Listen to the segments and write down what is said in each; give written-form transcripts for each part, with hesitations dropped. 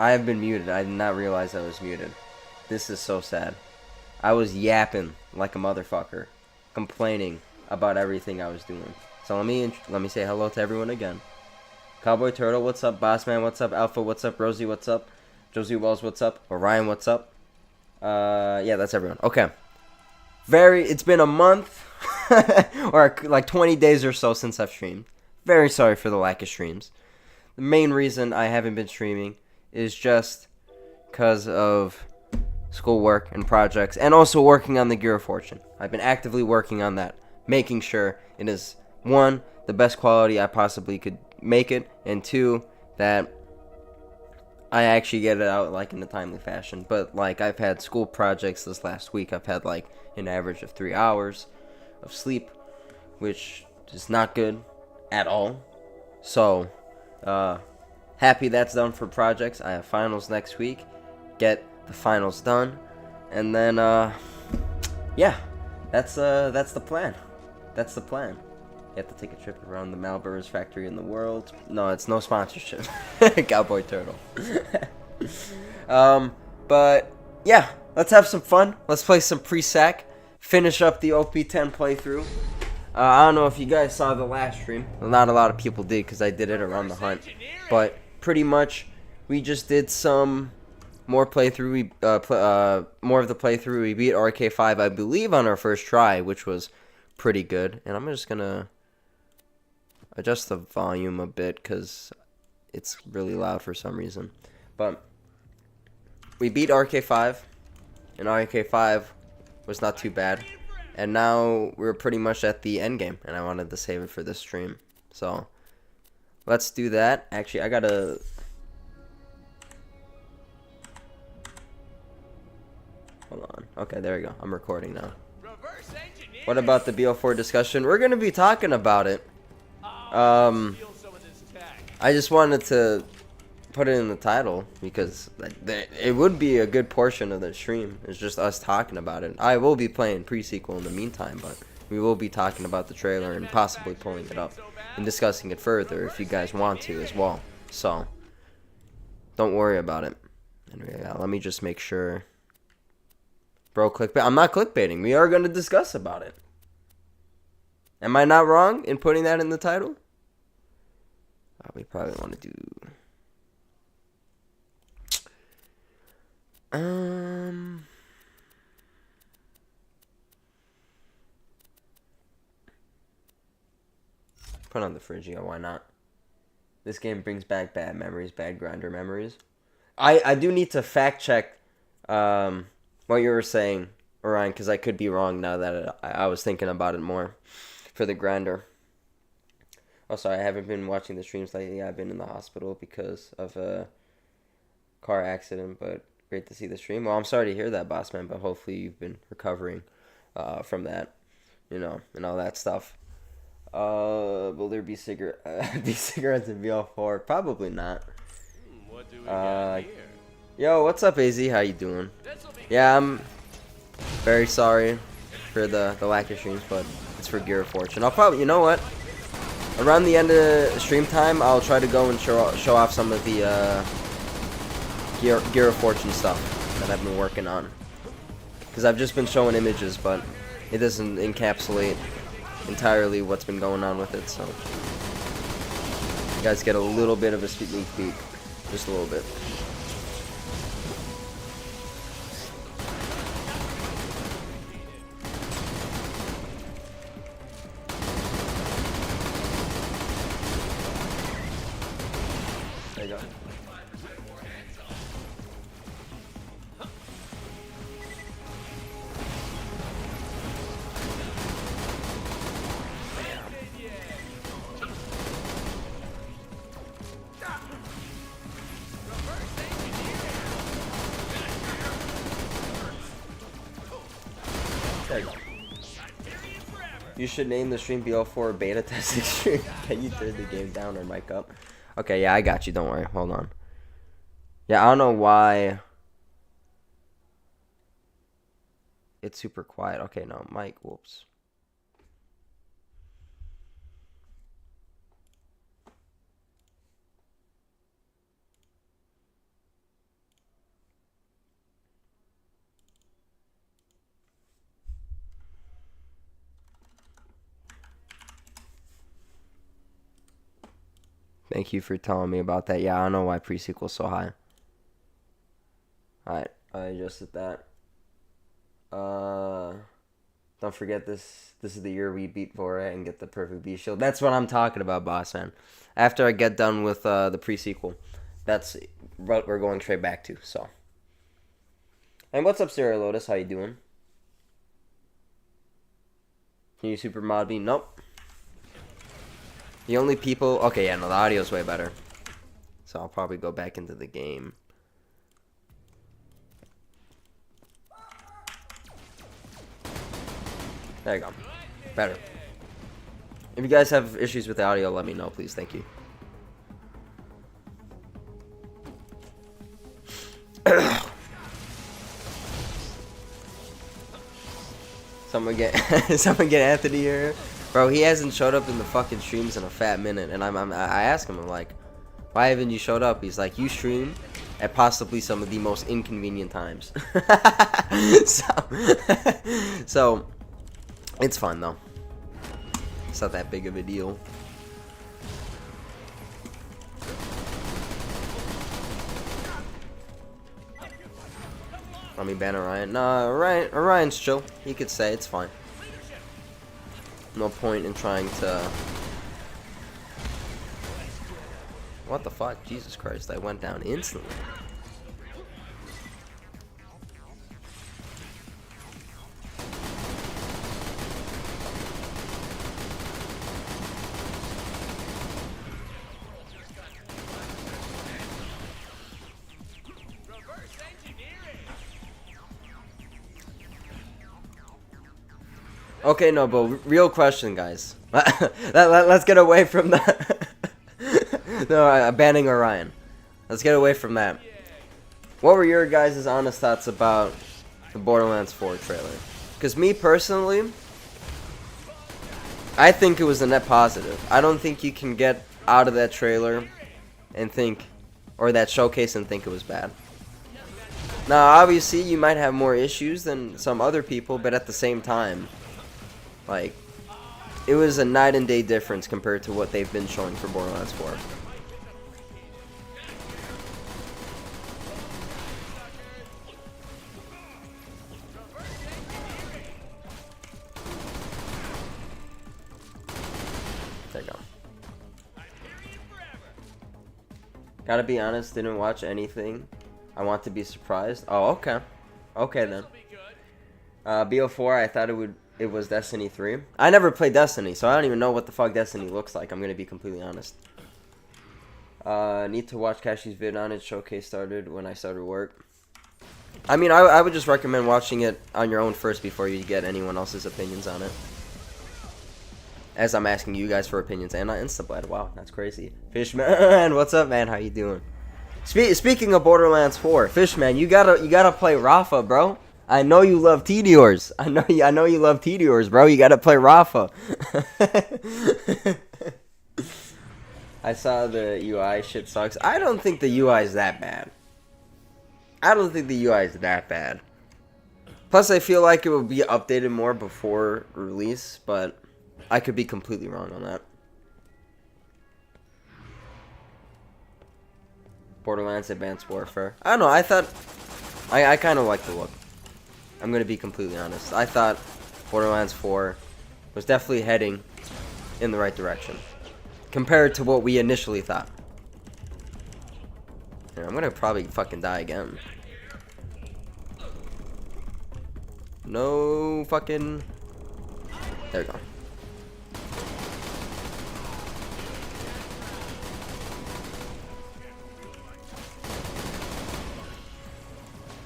I have been muted. I did not realize I was muted. This is so sad. I was yapping like a motherfucker, complaining about everything I was doing. So let me say hello to everyone again. Cowboy Turtle, what's up? Bossman, what's up? Alpha, what's up? Rosie, what's up? Josie Wells, what's up? Orion, what's up? Yeah, that's everyone. Okay. It's been a month, or like 20 days or so since I've streamed. Very sorry for the lack of streams. The main reason I haven't been streaming is just because of schoolwork and projects, and also working on the Gear of Fortune. I've been actively working on that, making sure it is, one, the best quality I possibly could make it, and two, that I actually get it out like in a timely fashion. But like, I've had school projects this last week. I've had like an average of 3 hours of sleep, which is not good at all. So happy that's done for projects. I have finals next week. Get the finals done, and then yeah, that's the plan. That's the plan. You have to take a trip around the Marlboro's factory in the world. No, it's no sponsorship. Cowboy Turtle. But yeah, let's have some fun. Let's play some pre-sac. Finish up the OP10 playthrough. I don't know if you guys saw the last stream. Well, not a lot of people did because I did it around the hunt. But pretty much, we just did some more playthrough. More of the playthrough. We beat RK5, I believe, on our first try, which was pretty good. And I'm just gonna adjust the volume a bit because it's really loud for some reason. But we beat RK5, and RK5 was not too bad. And now we're pretty much at the end game, and I wanted to save it for this stream. So let's do that. Actually, I gotta. Hold on. Okay, there we go. I'm recording now. What about the BL4 discussion? We're gonna be talking about it. I just wanted to put it in the title because it would be a good portion of the stream. It's just us talking about it. I will be playing pre-sequel in the meantime, but we will be talking about the trailer and possibly pulling it up and discussing it further if you guys want to as well. So don't worry about it. Anyway, let me just make sure. Bro, clickbait. I'm not clickbaiting. We are going to discuss about it. Am I not wrong in putting that in the title? We probably want to do. Put on the fridge, yeah, why not? This game brings back bad memories, bad grinder memories. I do need to fact check what you were saying, Orion, because I could be wrong now that I was thinking about it more for the grinder. Oh, sorry, I haven't been watching the streams lately. I've been in the hospital because of a car accident, but great to see the stream. Well, I'm sorry to hear that, boss man, but hopefully you've been recovering from that, and all that stuff. Will there be cigarettes in BL4? Probably not. What do we got here? Yo, what's up, AZ? How you doing? Yeah, I'm very sorry for the lack of streams, but it's for Gear of Fortune. I'll probably, you know what? Around the end of stream time, I'll try to go and show off some of the Gear of Fortune stuff that I've been working on. Because I've just been showing images, but it doesn't encapsulate entirely what's been going on with it, so you guys get a little bit of a sneak peek. Just a little bit. There you go. There you go. You should name the stream BL4 beta testing stream. Can you turn the game down or mic up? Okay, yeah, I got you. Don't worry. Hold on. Yeah, I don't know why it's super quiet. Okay, no, mic. Whoops. Thank you for telling me about that. Yeah, I don't know why pre-sequel's so high. Alright, I adjusted that. Don't forget this is the year we beat Vora and get the perfect B shield. That's what I'm talking about, boss man. After I get done with the pre-sequel, that's what we're going straight back to, so. And what's up, Sarah Lotus? How you doing? Can you super mod me? Nope. The only people... Okay, yeah, no, the audio's way better. So I'll probably go back into the game. There you go. Better. If you guys have issues with the audio, let me know, please. Thank you. Someone get Anthony here. Bro, he hasn't showed up in the fucking streams in a fat minute, and I ask him, I'm like, why haven't you showed up? He's like, you stream at possibly some of the most inconvenient times. so it's fun though. It's not that big of a deal. Let me ban Orion. Nah, Orion's chill. He could say it's fine. No point in trying to... What the fuck? Jesus Christ, I went down instantly. Okay, no, but real question, guys. Let's get away from that. No, banning Orion. Let's get away from that. What were your guys' honest thoughts about the Borderlands 4 trailer? Because me personally, I think it was a net positive. I don't think you can get out of that trailer and think, or that showcase and think it was bad. Now, obviously, you might have more issues than some other people, but at the same time, like, it was a night and day difference compared to what they've been showing for Borderlands 4. There you go. Gotta be honest, didn't watch anything. I want to be surprised. Oh, okay. Okay then. BL4, I thought it was Destiny 3. I never played Destiny, so I don't even know what the fuck Destiny looks like. I'm gonna be completely honest. Need to watch Cashy's vid on it. Showcase started when I started work. I mean, I would just recommend watching it on your own first before you get anyone else's opinions on it. As I'm asking you guys for opinions, and not Instablad. Wow, that's crazy. Fishman, what's up, man? How you doing? Speaking of Borderlands 4, Fishman, you gotta play Rafa, bro. I know you love Tediors. I know you love Tediors, bro. You gotta play Rafa. I saw the UI shit sucks. I don't think the UI is that bad. I don't think the UI is that bad. Plus, I feel like it will be updated more before release, but I could be completely wrong on that. Borderlands Advanced Warfare. I don't know. I thought I kind of like the look. I'm going to be completely honest. I thought Borderlands 4 was definitely heading in the right direction compared to what we initially thought. And I'm going to probably fucking die again. No fucking... There we go.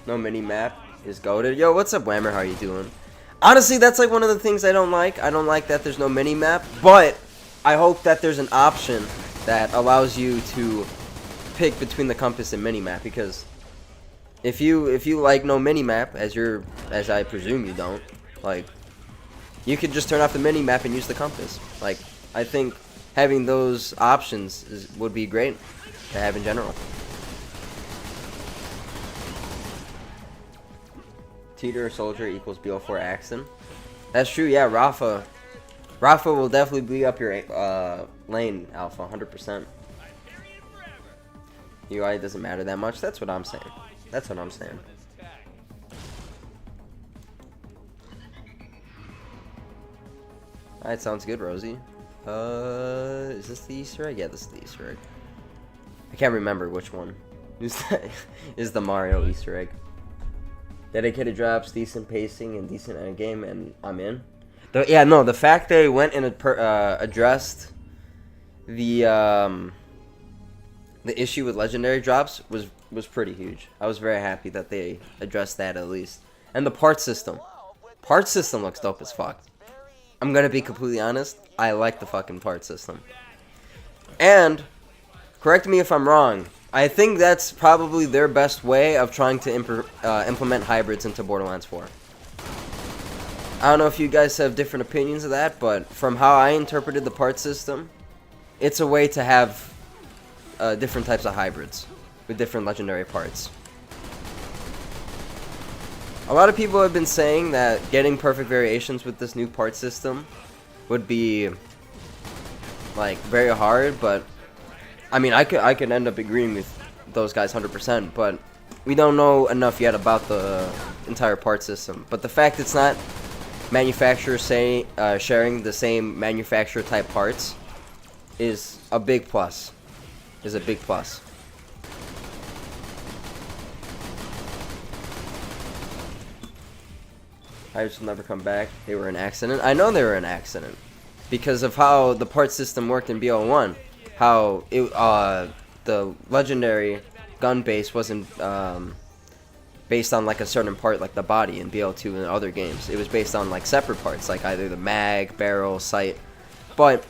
No mini-map is goated. Yo, what's up, Whammer? How you doing? Honestly, that's like one of the things I don't like. I don't like that there's no mini-map, but I hope that there's an option that allows you to pick between the compass and mini-map, because if you like no mini-map, as I presume you don't, like, you could just turn off the mini-map and use the compass. Like, I think having those options would be great to have in general. Teeter Soldier equals BL4 Axon. That's true, yeah, Rafa will definitely be up your lane, Alpha, 100%. UI doesn't matter that much. That's what I'm saying. That's what I'm saying. Alright, sounds good, Rosie. Is this the Easter egg? Yeah, this is the Easter egg. I can't remember which one. Is the Mario Easter egg. Dedicated drops, decent pacing, and decent endgame, and I'm in. The fact they went and addressed the issue with legendary drops was pretty huge. I was very happy that they addressed that at least. And the part system. Part system looks dope as fuck. I'm gonna be completely honest, I like the fucking part system. And, correct me if I'm wrong, I think that's probably their best way of trying to implement hybrids into Borderlands 4. I don't know if you guys have different opinions of that, but from how I interpreted the part system, it's a way to have different types of hybrids with different legendary parts. A lot of people have been saying that getting perfect variations with this new part system would be like very hard, but I mean, I could end up agreeing with those guys 100%, but we don't know enough yet about the entire part system. But the fact it's not manufacturers sharing the same manufacturer type parts is a big plus. Is a big plus. Hybrids will never come back. They were an accident. I know they were an accident because of how the part system worked in BL1. How the legendary gun base wasn't based on like a certain part, like the body in BL2 and other games. It was based on like separate parts, like either the mag, barrel, sight. But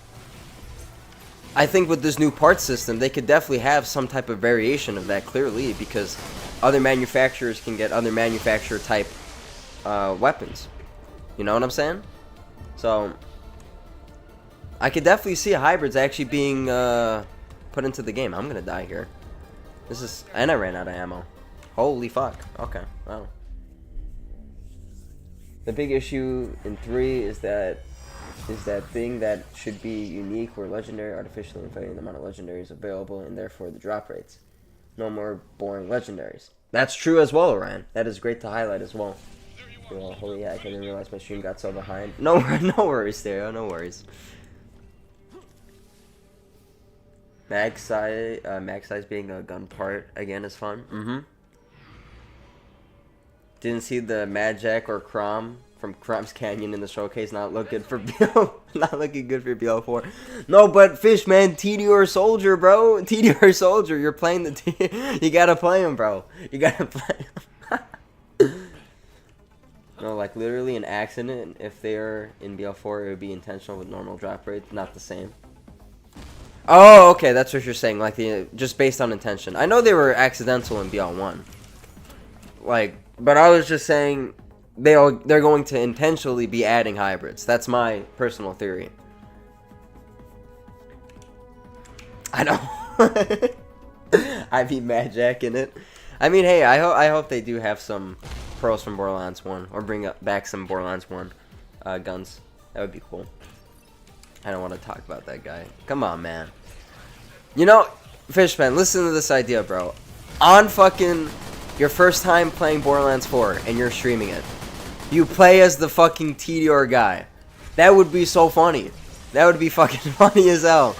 I think with this new part system, they could definitely have some type of variation of that clearly, because other manufacturers can get other manufacturer type weapons. You know what I'm saying? So I could definitely see hybrids actually being put into the game. I'm gonna die here. And I ran out of ammo. Holy fuck. Okay. Wow. The big issue in 3 is that thing that should be unique, where legendary artificially inflating the amount of legendaries available, and therefore the drop rates. No more boring legendaries. That's true as well, Ryan. That is great to highlight as well. Holy heck, I didn't realize my stream got so behind. No worries, Stereo, no worries. Mag size being a gun part again is fun. Didn't see the Magic or Crom from Crom's Canyon in the showcase. Not looking good for BL4. No, but Fish, man, TDR Soldier, bro. TDR Soldier. You're playing the you gotta play him, bro. You gotta play him. No, like literally an accident. If they are in BL4, it would be intentional with normal drop rate, not the same. Oh, okay, that's what you're saying. Like just based on intention. I know they were accidental in BL1. Like, but I was just saying they're going to intentionally be adding hybrids. That's my personal theory. I know. I be mad jacking it. I mean, hey, I hope they do have some pearls from Borderlands 1, or bring back some Borderlands 1 guns. That would be cool. I don't want to talk about that guy. Come on, man. You know, Fishman, listen to this idea, bro. On fucking your first time playing Borderlands 4 and you're streaming it, you play as the fucking TDR guy. That would be so funny. That would be fucking funny as hell.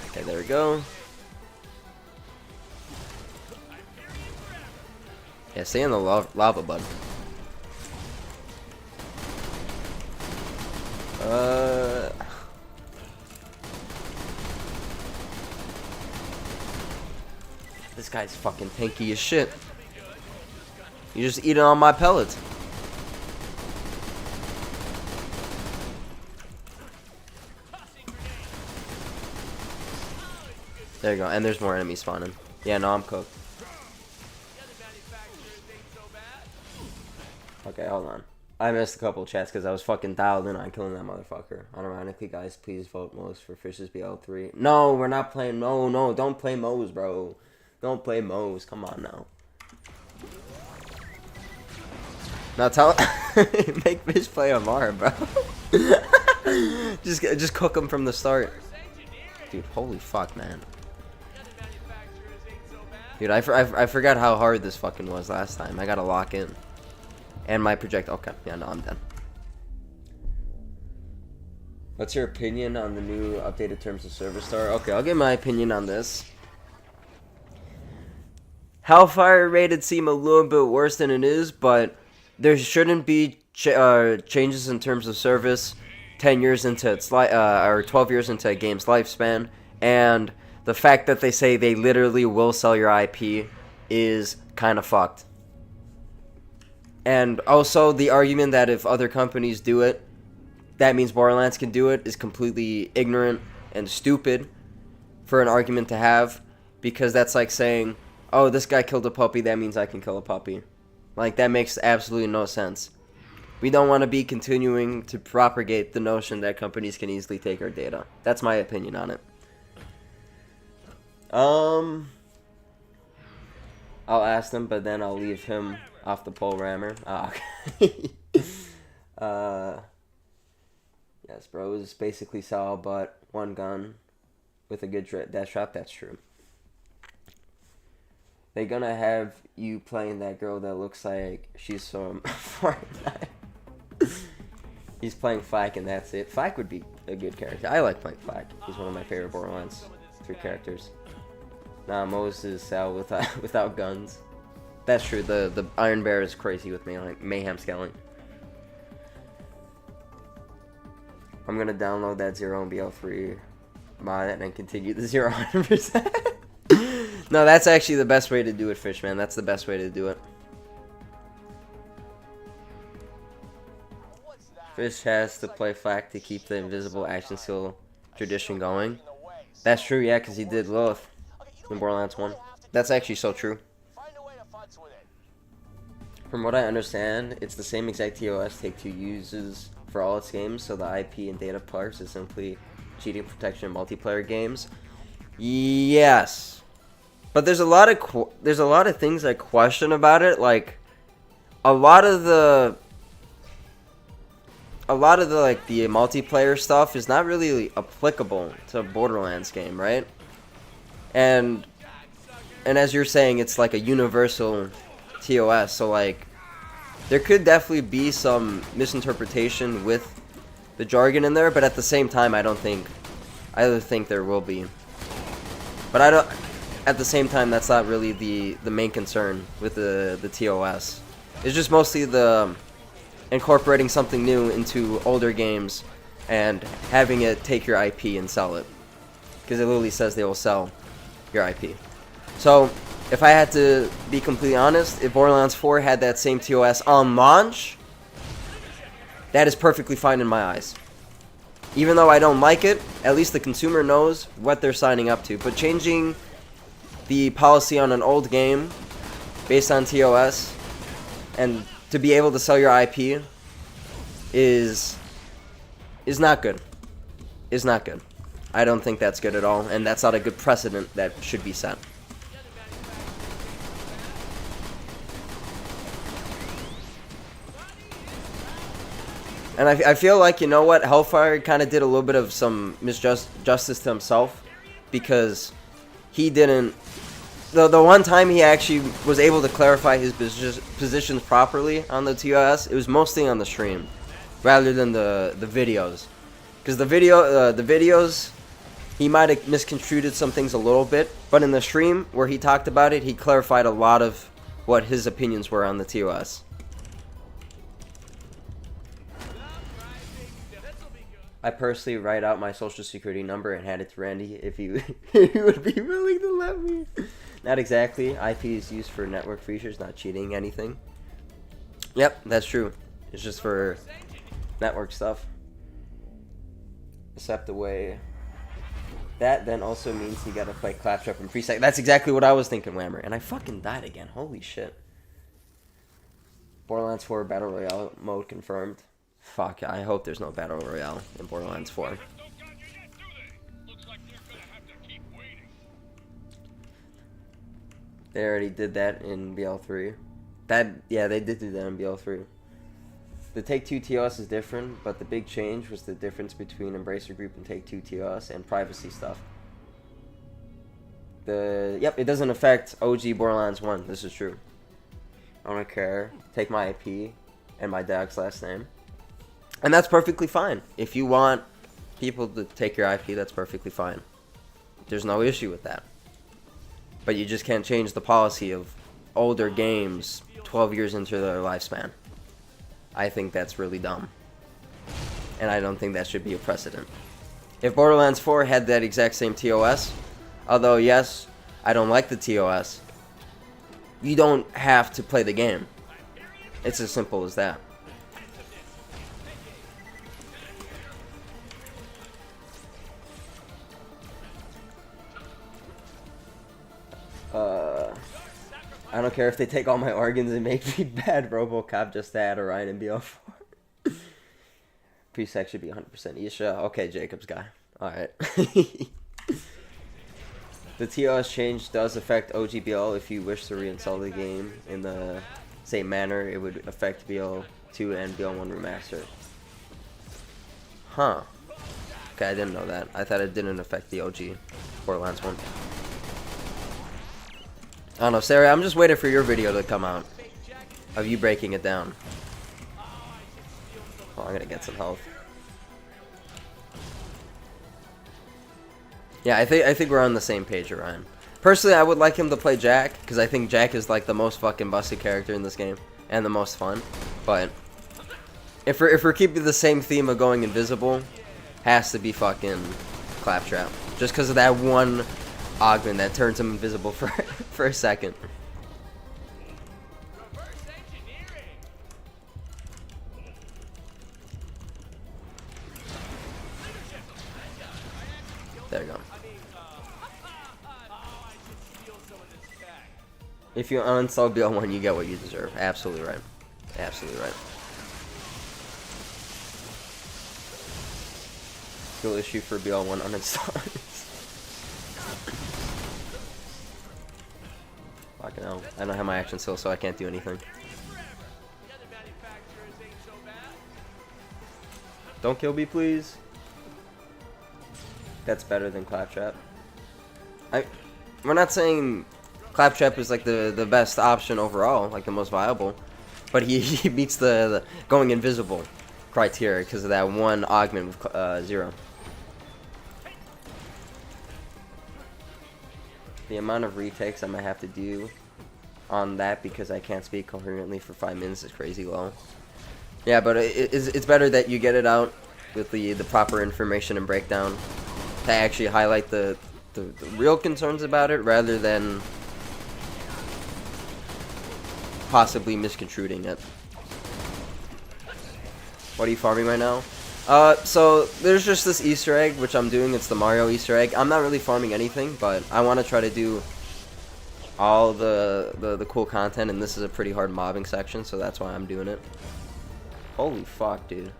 Okay, there we go. Yeah, stay in the lava, bud. This guy's fucking tanky as shit. You just eating on my pellets. There you go, and there's more enemies spawning. Yeah, no, I'm cooked. Okay, hold on. I missed a couple chats because I was fucking dialed in on killing that motherfucker. Unironically, guys, please vote Moe's for Fish's BL3. No, we're not playing Moe. No, don't play Moe's, bro. Don't play Moe's. Come on now. Now tell make Fish play Amara, bro. just cook them from the start. Dude, holy fuck, man. Dude, I forgot how hard this fucking was last time. I gotta lock in. And my project. Okay, yeah, no, I'm done. What's your opinion on the new updated terms of service star? Okay, I'll give my opinion on this. Hellfire rated seem a little bit worse than it is, but there shouldn't be changes in terms of service 10 years into its or 12 years into a game's lifespan, and the fact that they say they literally will sell your IP is kind of fucked. And also the argument that if other companies do it, that means Borderlands can do it is completely ignorant and stupid for an argument to have, because that's like saying, oh, this guy killed a puppy, that means I can kill a puppy. Like, that makes absolutely no sense. We don't want to be continuing to propagate the notion that companies can easily take our data. That's my opinion on it. I'll ask him, but then I'll leave him off the pole rammer. Oh, okay. Yes, bro, it was basically sell but one gun with a good dash trap. That's true. They're gonna have you playing that girl that looks like she's from Fortnite. He's playing Flak and that's it. Flak would be a good character. I like playing Flak. He's one of my favorite Borderlands 3 characters. Nah, Moses Sal without guns. That's true. The Iron Bear is crazy with mayhem scaling. I'm gonna download that 0 and BL4 mod and then continue the 0-100%. No, that's actually the best way to do it, Fishman. That's the best way to do it. Fish has to play Flak to keep the invisible action skill tradition going. That's true, yeah, because he did Lilith in Borderlands 1. That's actually so true. From what I understand, it's the same exact TOS Take-Two uses for all its games, so the IP and data parts is simply cheating protection in multiplayer games. Yes. But there's a lot of things I question about it. Like a lot of the like the multiplayer stuff is not really applicable to a Borderlands game, right? And as you're saying, it's like a universal TOS, so like there could definitely be some misinterpretation with the jargon in there, but at the same time I think there will be. But at the same time, that's not really the main concern with the TOS. It's just mostly the incorporating something new into older games and having it take your IP and sell it. Because it literally says they will sell your IP. So, if I had to be completely honest, if Borderlands 4 had that same TOS on launch, that is perfectly fine in my eyes. Even though I don't like it, at least the consumer knows what they're signing up to. But changing the policy on an old game based on TOS and to be able to sell your IP is not good. Is not good. I don't think that's good at all, and that's not a good precedent that should be set. And I feel like, you know what, Hellfire kind of did a little bit of some justice to himself, because he didn't. The one time he actually was able to clarify his positions properly on the TOS, it was mostly on the stream, rather than the videos. Because the videos, he might have misconstrued some things a little bit, but in the stream where he talked about it, he clarified a lot of what his opinions were on the TOS. I personally write out my social security number and hand it to Randy if he would be willing to let me. Not exactly. IP is used for network features, not cheating anything. Yep, that's true. It's just for network stuff. Except the way that then also means you gotta play Claptrap and Freestyle. That's exactly what I was thinking, Whammer. And I fucking died again. Holy shit. Borderlands 4 Battle Royale mode confirmed. Fuck, I hope there's no Battle Royale in Borderlands 4. They already did that in BL3. Yeah, they did do that in BL3. The Take-Two TOS is different, but the big change was the difference between Embracer Group and Take-Two TOS and privacy stuff. Yep, it doesn't affect OG Borderlands 1. This is true. I don't care. Take my IP and my dad's last name. And that's perfectly fine. If you want people to take your IP, that's perfectly fine. There's no issue with that. But you just can't change the policy of older games 12 years into their lifespan. I think that's really dumb. And I don't think that should be a precedent. If Borderlands 4 had that exact same TOS, although yes, I don't like the TOS, you don't have to play the game. It's as simple as that. I don't care if they take all my organs and make me bad RoboCop just to add Orion and BL4. Pre-sec should be 100% Isha. Okay, Jacob's guy. Alright. The TOS change does affect OGBL. If you wish to reinstall the game in the same manner, it would affect BL2 and BL1 Remastered. Huh. Okay, I didn't know that. I thought it didn't affect the OG Borderlands 1. I don't know, Sarah, I'm just waiting for your video to come out of you breaking it down. Oh, I'm gonna get some health. Yeah, I think we're on the same page, Orion. Personally, I would like him to play Jack, because I think Jack is like the most fucking busted character in this game, and the most fun. But if we're keeping the same theme of going invisible, has to be fucking Claptrap, just because of that one augment that turns him invisible for a second. There you go. If you uninstall BL1, you get what you deserve. Absolutely right. Absolutely right. Skill issue for BL1 uninstall. Fucking hell. I don't have my action skill, so I can't do anything. Don't kill me, please. That's better than Claptrap. We're not saying Claptrap is like the best option overall, like the most viable, but he meets the going invisible criteria because of that one augment with 0. The amount of retakes I might have to do on that because I can't speak coherently for 5 minutes is crazy low. Yeah, but it's better that you get it out with the proper information and breakdown to actually highlight the real concerns about it rather than possibly misconstruing it. What are you farming right now? So there's just this Easter egg which I'm doing. It's the Mario Easter egg. I'm not really farming anything, but I want to try to do all the cool content, and this is a pretty hard mobbing section, so that's why I'm doing it. Holy fuck, dude.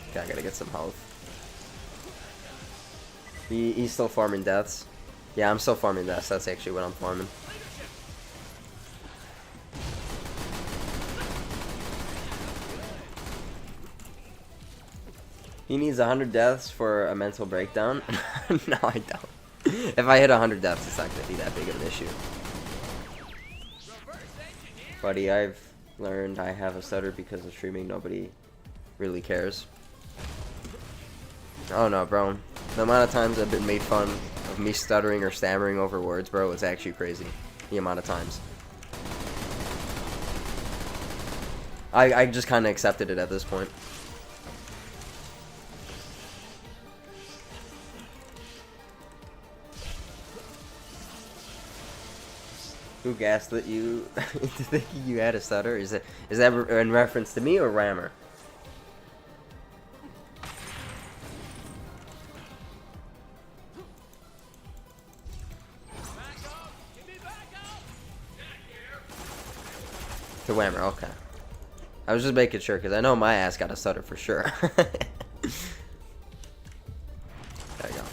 Okay, I gotta get some health. He's still farming deaths. Yeah, I'm still farming deaths. That's actually what I'm farming. He needs 100 deaths for a mental breakdown. No, I don't. If I hit 100 deaths, it's not gonna be that big of an issue. Buddy, I've learned I have a stutter because of streaming. Nobody really cares. Oh no, bro. The amount of times I've been made fun of me stuttering or stammering over words, bro, it's actually crazy. The amount of times. I just kind of accepted it at this point. Who gaslit you into thinking you had a stutter? Is that in reference to me or Rammer? To Whammer, okay. I was just making sure, because I know my ass got a stutter for sure. There you go.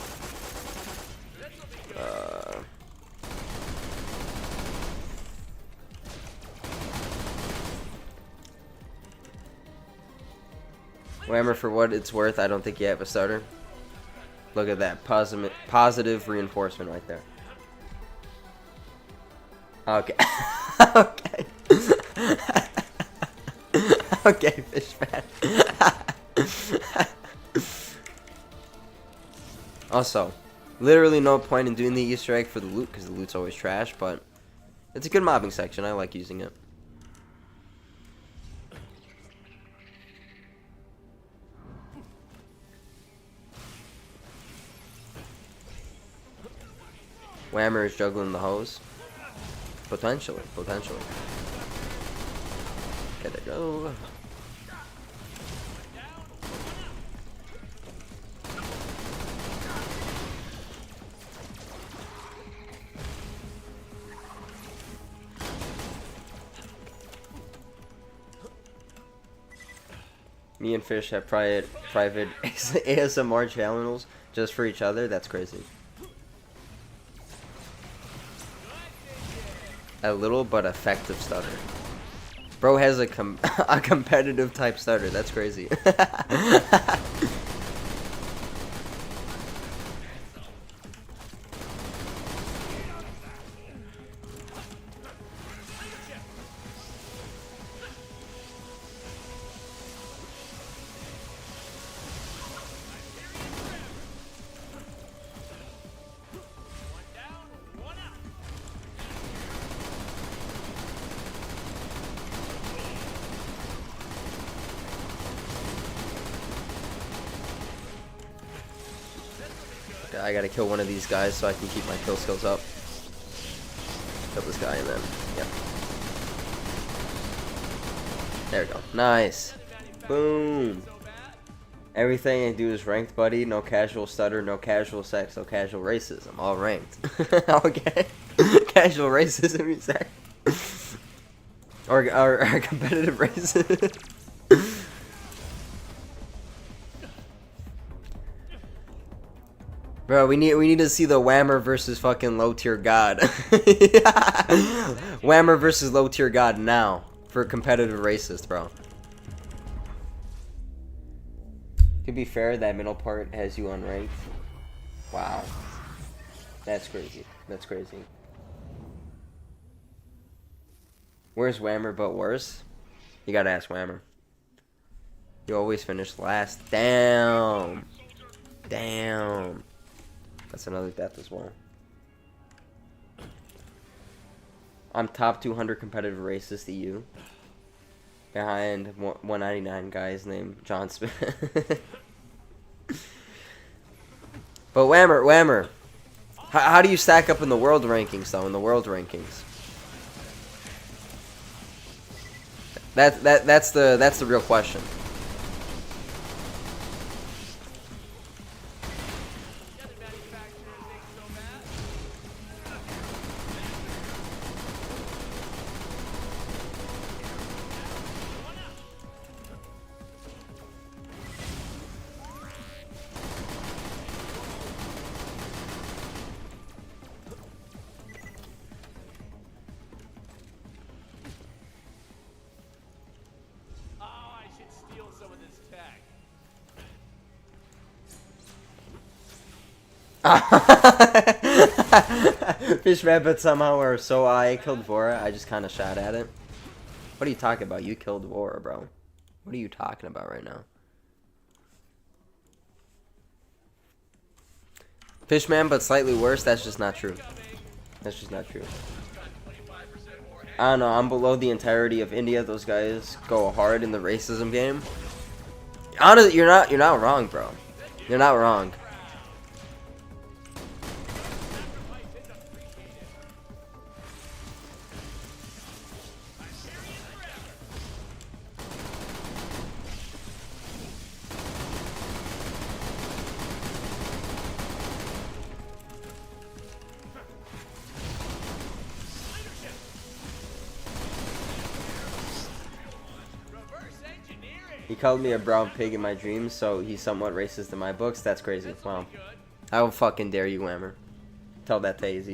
Whammer, for what it's worth, I don't think you have a starter. Look at that. Positive reinforcement right there. Okay. Okay. Okay, fish man. Also, literally no point in doing the Easter egg for the loot, because the loot's always trash, but it's a good mobbing section. I like using it. Whammer is juggling the hose. Potentially. Gotta go. Me and Fish have private ASMR channels just for each other. That's crazy. A little but effective stutter. Bro has a competitive type stutter. That's crazy. I gotta kill one of these guys so I can keep my kill skills up. Kill this guy and then, yep. There we go. Nice. Boom. Everything I do is ranked, buddy. No casual stutter, no casual sex, no casual racism. All ranked. Okay. Casual racism, you say? Or competitive racism. Bro, we need to see the Whammer versus fucking low tier god. Whammer versus low tier god now for competitive racist, bro. To be fair, that middle part has you unranked. Wow, that's crazy. That's crazy. Where's Whammer but worse? You gotta ask Whammer. You always finish last. Damn. Damn. That's another death as well. I'm top 200 competitive racist EU. Behind 199 guys named John Smith. But Whammer. How do you stack up in the world rankings, though? In the world rankings. That's the real question. Fishman, but somehow or so I killed Vora. I just kind of shot at it. What are you talking about? You killed Vora, bro. What are you talking about right now? Fishman, but slightly worse. That's just not true. That's just not true. I don't know. I'm below the entirety of India. Those guys go hard in the racism game. Honestly, you're not wrong, bro. You're not wrong. He called me a brown pig in my dreams, so he's somewhat racist in my books. That's crazy. Wow. How fucking dare you, Whammer? Tell that to AZ.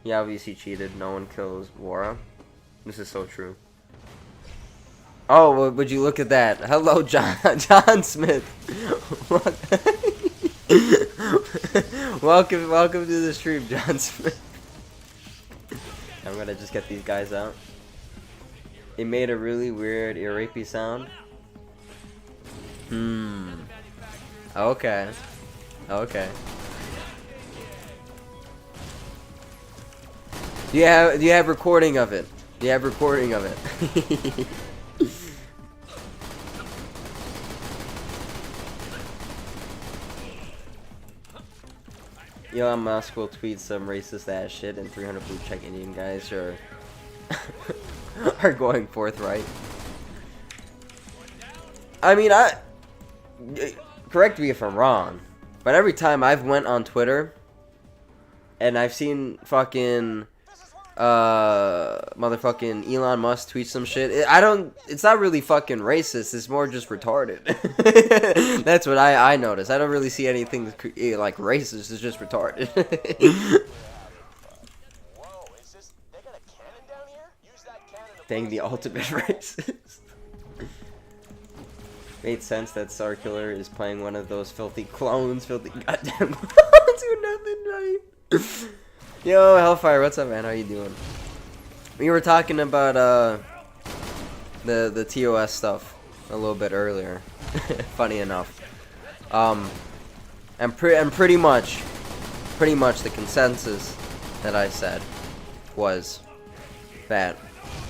He obviously cheated. No one kills Vora. This is so true. Oh, would you look at that? Hello, John Smith. welcome to the stream, John Smith. I'm gonna just get these guys out. It made a really weird ear-rapey sound. Okay. Okay. Do you have recording of it? Do you have recording of it? Elon Musk will tweet some racist ass shit, and 300 blue check Indian guys are are going forthright. I mean, correct me if I'm wrong, but every time I've went on Twitter and I've seen fucking motherfucking Elon Musk tweet some shit, it's not really fucking racist, it's more just retarded. That's what I notice. I don't really see anything like racist, it's just retarded. Dang, the ultimate racist. Made sense that Circular is playing one of those filthy clones, filthy goddamn clones who nothing right. Yo, Hellfire, what's up, man? How you doing? We were talking about the TOS stuff a little bit earlier. Funny enough. And pretty much the consensus that I said was that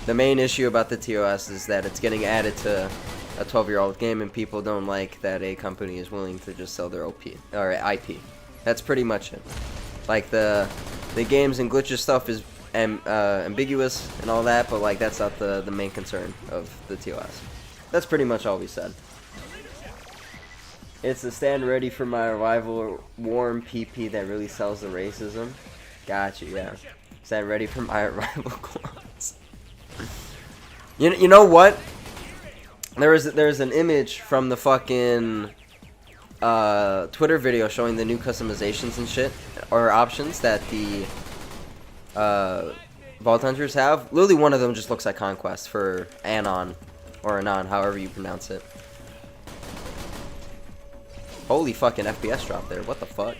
the main issue about the TOS is that it's getting added to a 12-year-old game, and people don't like that a company is willing to just sell their OP or IP. That's pretty much it. Like the games and glitches stuff is ambiguous and all that, but like that's not the main concern of the TOS. That's pretty much all we said. It's the stand ready for my arrival warm PP that really sells the racism. Gotcha, yeah. Stand ready for my arrival clones. You know what? There's an image from the fucking Twitter video showing the new customizations and shit, or options that the Vault Hunters have. Literally one of them just looks like Conquest for Anon, or Anon, however you pronounce it. Holy fucking FPS drop there, what the fuck?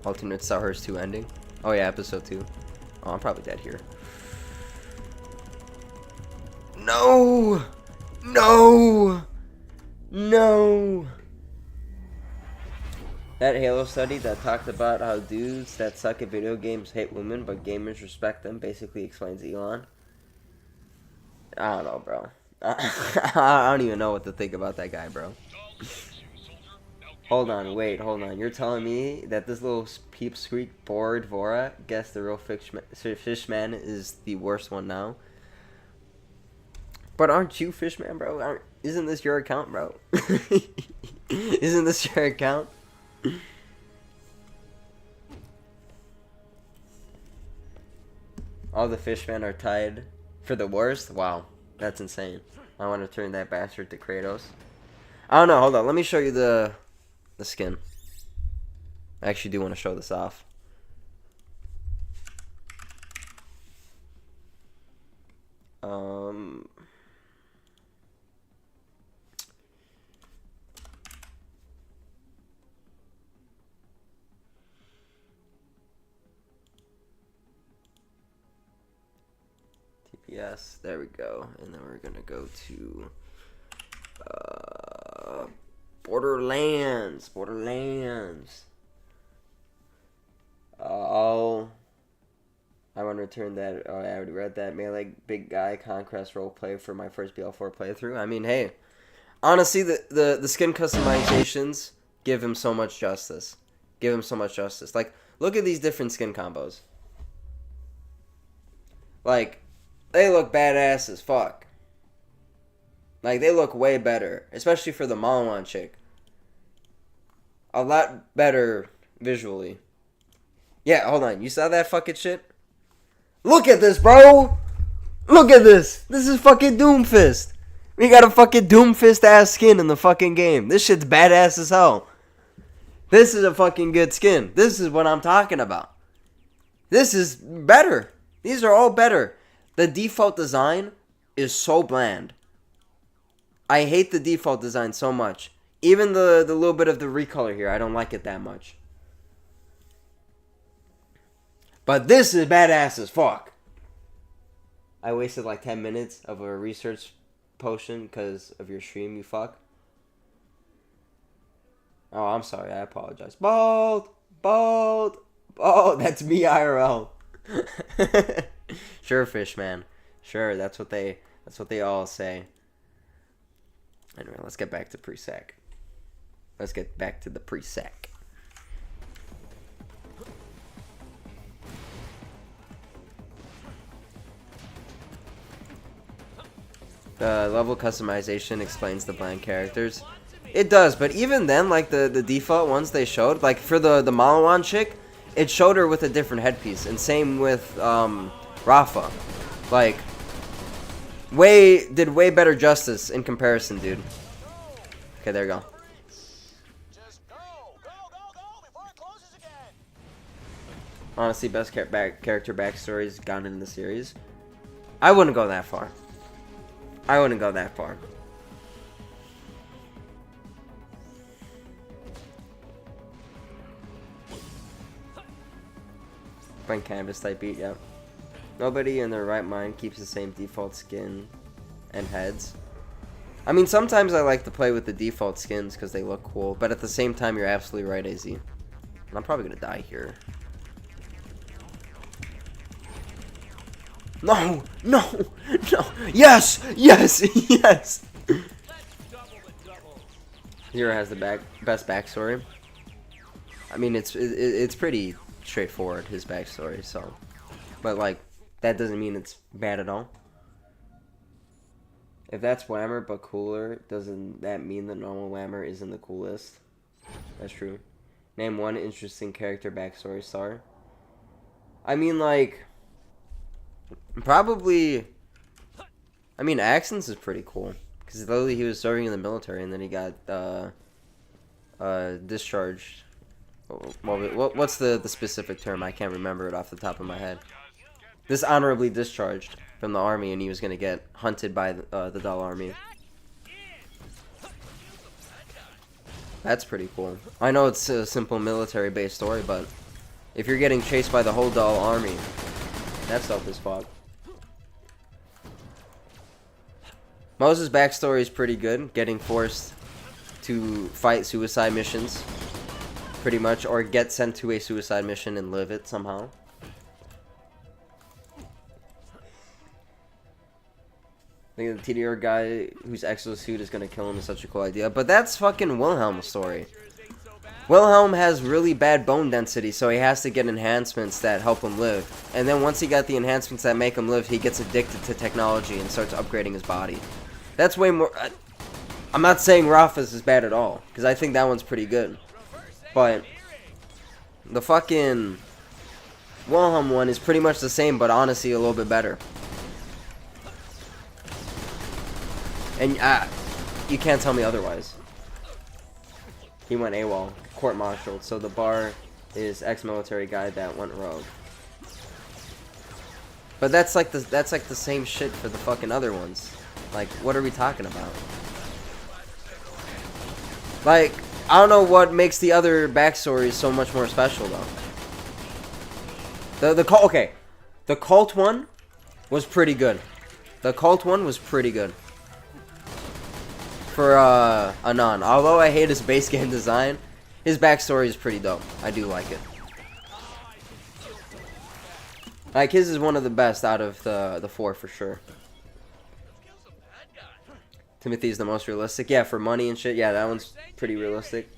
Alternate Stars 2 ending. Oh yeah, episode 2. Oh, I'm probably dead here. No! No! No! That Halo study that talked about how dudes that suck at video games hate women, but gamers respect them, basically explains Elon. I don't know, bro. I don't even know what to think about that guy, bro. Hold on, wait, hold on. You're telling me that this little peep squeak bored Vora guessed the real Fishman is the worst one now? But aren't you Fishman, bro? Isn't this your account, bro? Isn't this your account? All the Fishmen are tied for the worst? Wow, that's insane. I want to turn that bastard to Kratos. I don't know, hold on. Let me show you the skin. I actually do want to show this off. TPS, there we go. And then we're gonna go to Borderlands. Oh, I want to return that. Oh, I already read that. Melee big guy Conquest roleplay for my first BL4 playthrough. I mean, hey, honestly, the skin customizations give him so much justice. Like, look at these different skin combos. Like, they look badass as fuck. Like, they look way better, especially for the Malawan chick. A lot better visually. Yeah, hold on. You saw that fucking shit? Look at this, bro! Look at this! This is fucking Doomfist! We got a fucking Doomfist ass skin in the fucking game. This shit's badass as hell. This is a fucking good skin. This is what I'm talking about. This is better. These are all better. The default design is so bland. I hate the default design so much. Even the little bit of the recolor here, I don't like it that much. But this is badass as fuck. I wasted like 10 minutes of a research potion because of your stream, you fuck. Oh, I'm sorry. I apologize. Bald. That's me IRL. Sure, fish man. Sure, that's what they all say. Anyway, let's get back to pre-sac. Let's get back to the pre-sac. The level customization explains the blank characters. It does, but even then, like the default ones they showed, like for the Malawan chick, it showed her with a different headpiece, and same with Rafa. Like, did way better justice in comparison, dude. Okay, there you go. Honestly, best character backstories gone in the series. I wouldn't go that far. Blank canvas type beat, yeah. Nobody in their right mind keeps the same default skin and heads. I mean, sometimes I like to play with the default skins because they look cool, but at the same time, you're absolutely right, AZ. And I'm probably gonna die here. No! Yes! Zero has the best backstory. I mean, it's pretty straightforward, his backstory, so. But, like, that doesn't mean it's bad at all. If that's Whammer but cooler, doesn't that mean the normal Whammer isn't the coolest? That's true. Name one interesting character backstory star. I mean, like, probably, I mean, Axon's is pretty cool. Because literally he was serving in the military and then he got discharged. What's the specific term? I can't remember it off the top of my head. Dishonorably discharged from the army, and he was going to get hunted by the Doll Army. That's pretty cool. I know it's a simple military-based story, but if you're getting chased by the whole Doll Army, that's dope as fuck. Moses' backstory is pretty good, getting forced to fight suicide missions, pretty much, or get sent to a suicide mission and live it somehow. I think the TDR guy whose exosuit is going to kill him is such a cool idea. But that's fucking Wilhelm's story. Wilhelm has really bad bone density, so he has to get enhancements that help him live. And then once he got the enhancements that make him live, he gets addicted to technology and starts upgrading his body. That's way more... I'm not saying Rafa's is bad at all, because I think that one's pretty good. But the fucking Wilhelm one is pretty much the same, but honestly a little bit better. And you can't tell me otherwise. He went AWOL, court-martialed, so the bar is ex-military guy that went rogue. But that's like the same shit for the fucking other ones. Like, what are we talking about? Like, I don't know what makes the other backstories so much more special though. The cult one was pretty good. For Anon. Although I hate his base game design, his backstory is pretty dope. I do like it. Like, his is one of the best out of the four for sure. Timothy's the most realistic. Yeah, for money and shit. Yeah, that one's pretty realistic.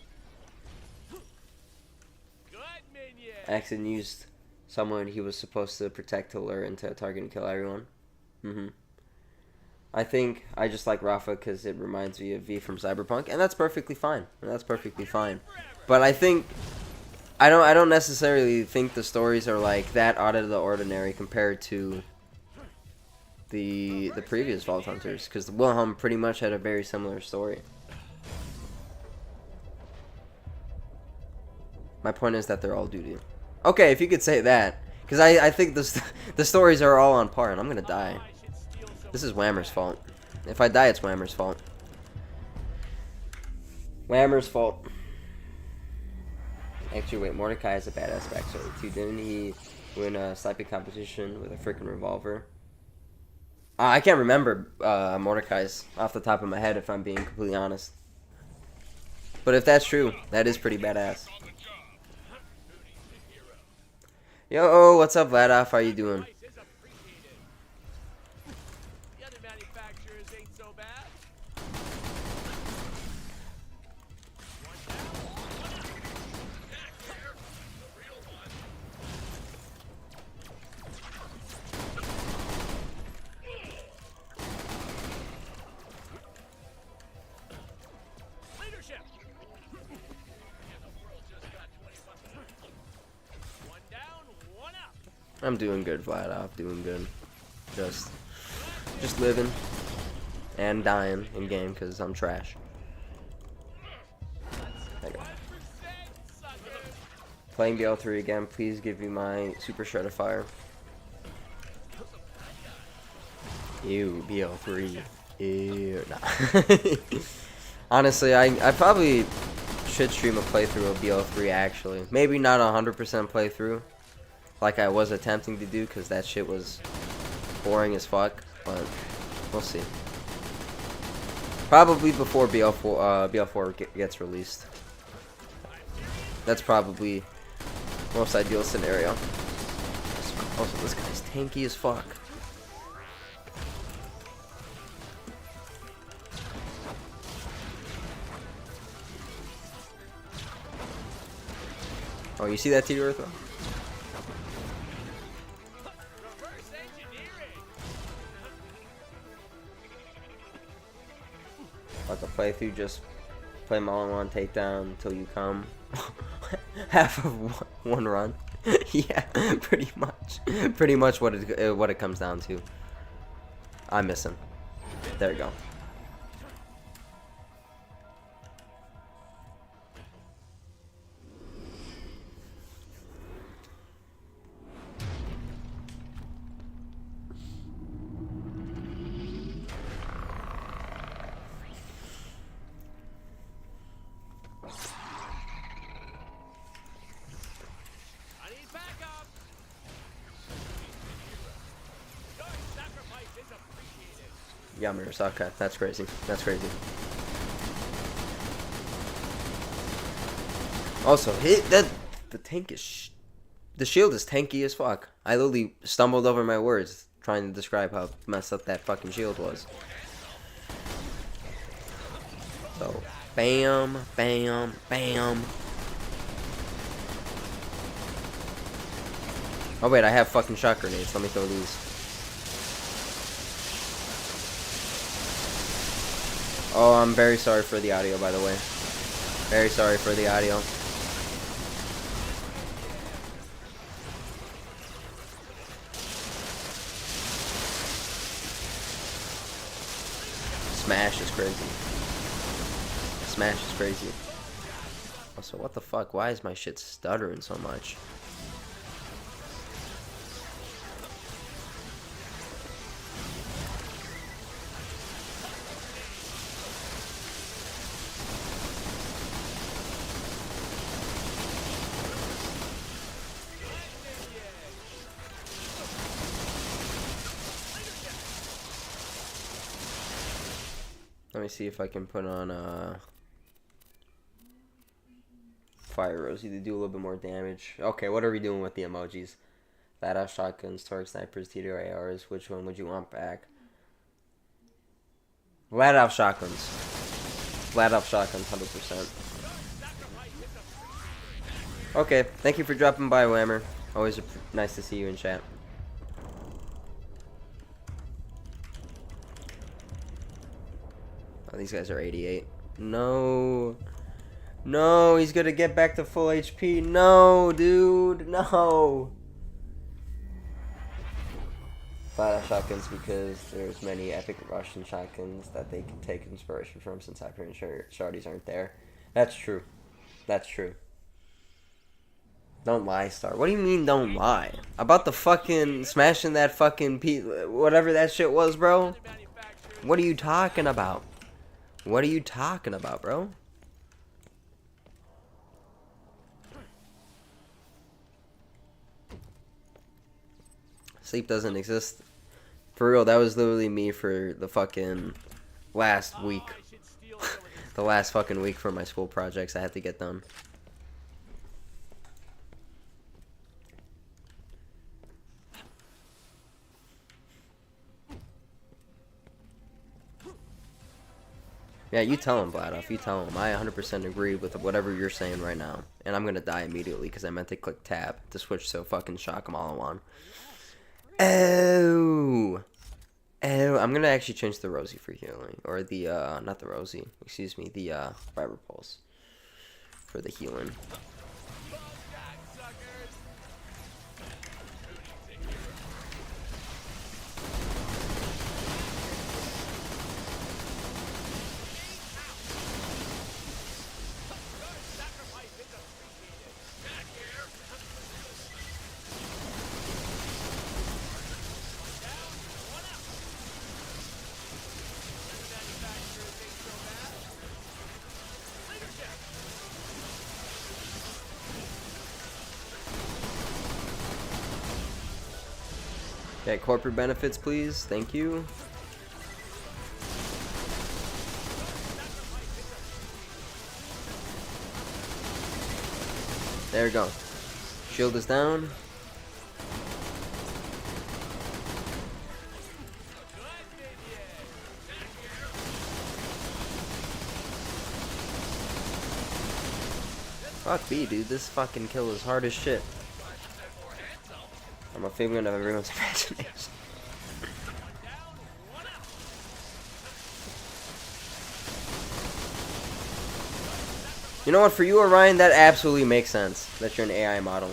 Axon used someone he was supposed to protect to lure into a target and kill everyone. I think I just like Rafa because it reminds me of V from Cyberpunk, and that's perfectly fine. But I think I don't necessarily think the stories are like that out of the ordinary compared to the previous Vault Hunters, because Wilhelm pretty much had a very similar story. My point is that they're all doo-doo. Okay, if you could say that. Because I think the stories are all on par, and I'm gonna die. This is Whammer's fault. If I die, it's Whammer's fault. Whammer's fault. Actually, wait, Mordecai has a badass backstory too. Didn't he win a sniping competition with a freaking revolver? I can't remember Mordecai's off the top of my head, if I'm being completely honest. But if that's true, that is pretty badass. Yo, what's up, Vladoff? How you doing? The other manufacturers ain't so bad. Leadership. One down, one up. I'm doing good, Vladoff. Doing good. Just living and dying in game because I'm trash. There you go. Playing BL3 again. Please give me my Super Shredder Fire. Ew, BL3. Ew, nah. Honestly, I probably should stream a playthrough of BL3 actually. Maybe not 100% playthrough like I was attempting to do because that shit was boring as fuck, but we'll see. Probably before BL4 gets released. That's probably most ideal scenario. Also, this guy's tanky as fuck. Oh, you see that T Earth? Reverse engineering. Like a playthrough, just play them all in one takedown until you come. Half of one run. Yeah, pretty much. Pretty much what it comes down to. I miss him. There we go. I need backup. Your sacrifice is appreciated. Yeah, Murasaka. That's crazy. That's crazy. Also, the tank is the shield is tanky as fuck. I literally stumbled over my words trying to describe how messed up that fucking shield was. So, bam, bam, bam. Oh wait, I have fucking shot grenades. Let me throw these. Oh, I'm very sorry for the audio, by the way. Very sorry for the audio. Smash is crazy. Smash is crazy. Also, what the fuck? Why is my shit stuttering so much? Let me see if I can put on Fire Rosie to do a little bit more damage. Okay, what are we doing with the emojis? Badass shotguns, Torque snipers, TDR ARs. Which one would you want back? Flat out shotguns. Flat out shotguns, 100%. Okay, thank you for dropping by, Whammer. Always nice to see you in chat. Oh, these guys are 88. No. No, he's gonna get back to full HP. No, dude. No. Flat out shotguns because there's many epic Russian shotguns that they can take inspiration from since Hyper and Shardys aren't there. That's true. That's true. Don't lie, Star. What do you mean don't lie? About the fucking smashing that fucking whatever that shit was, bro? What are you talking about? What are you talking about, bro? Sleep doesn't exist. For real, that was literally me for the fucking last week. The last fucking week for my school projects I had to get done. Yeah, you tell him, Bladoff. You tell him. I 100% agree with whatever you're saying right now. And I'm gonna die immediately because I meant to click tab to switch to fucking shock 'em all in one. Oh! Oh, I'm gonna actually change the Rosie for healing. Or the, not the Rosie. Excuse me, the, Fiber Pulse. For the healing. Okay, corporate benefits, please. Thank you. There we go. Shield is down. Fuck me, dude. This fucking kill is hard as shit. I'm a figment of everyone's imagination. You know what? For you, Orion, that absolutely makes sense. That you're an AI model.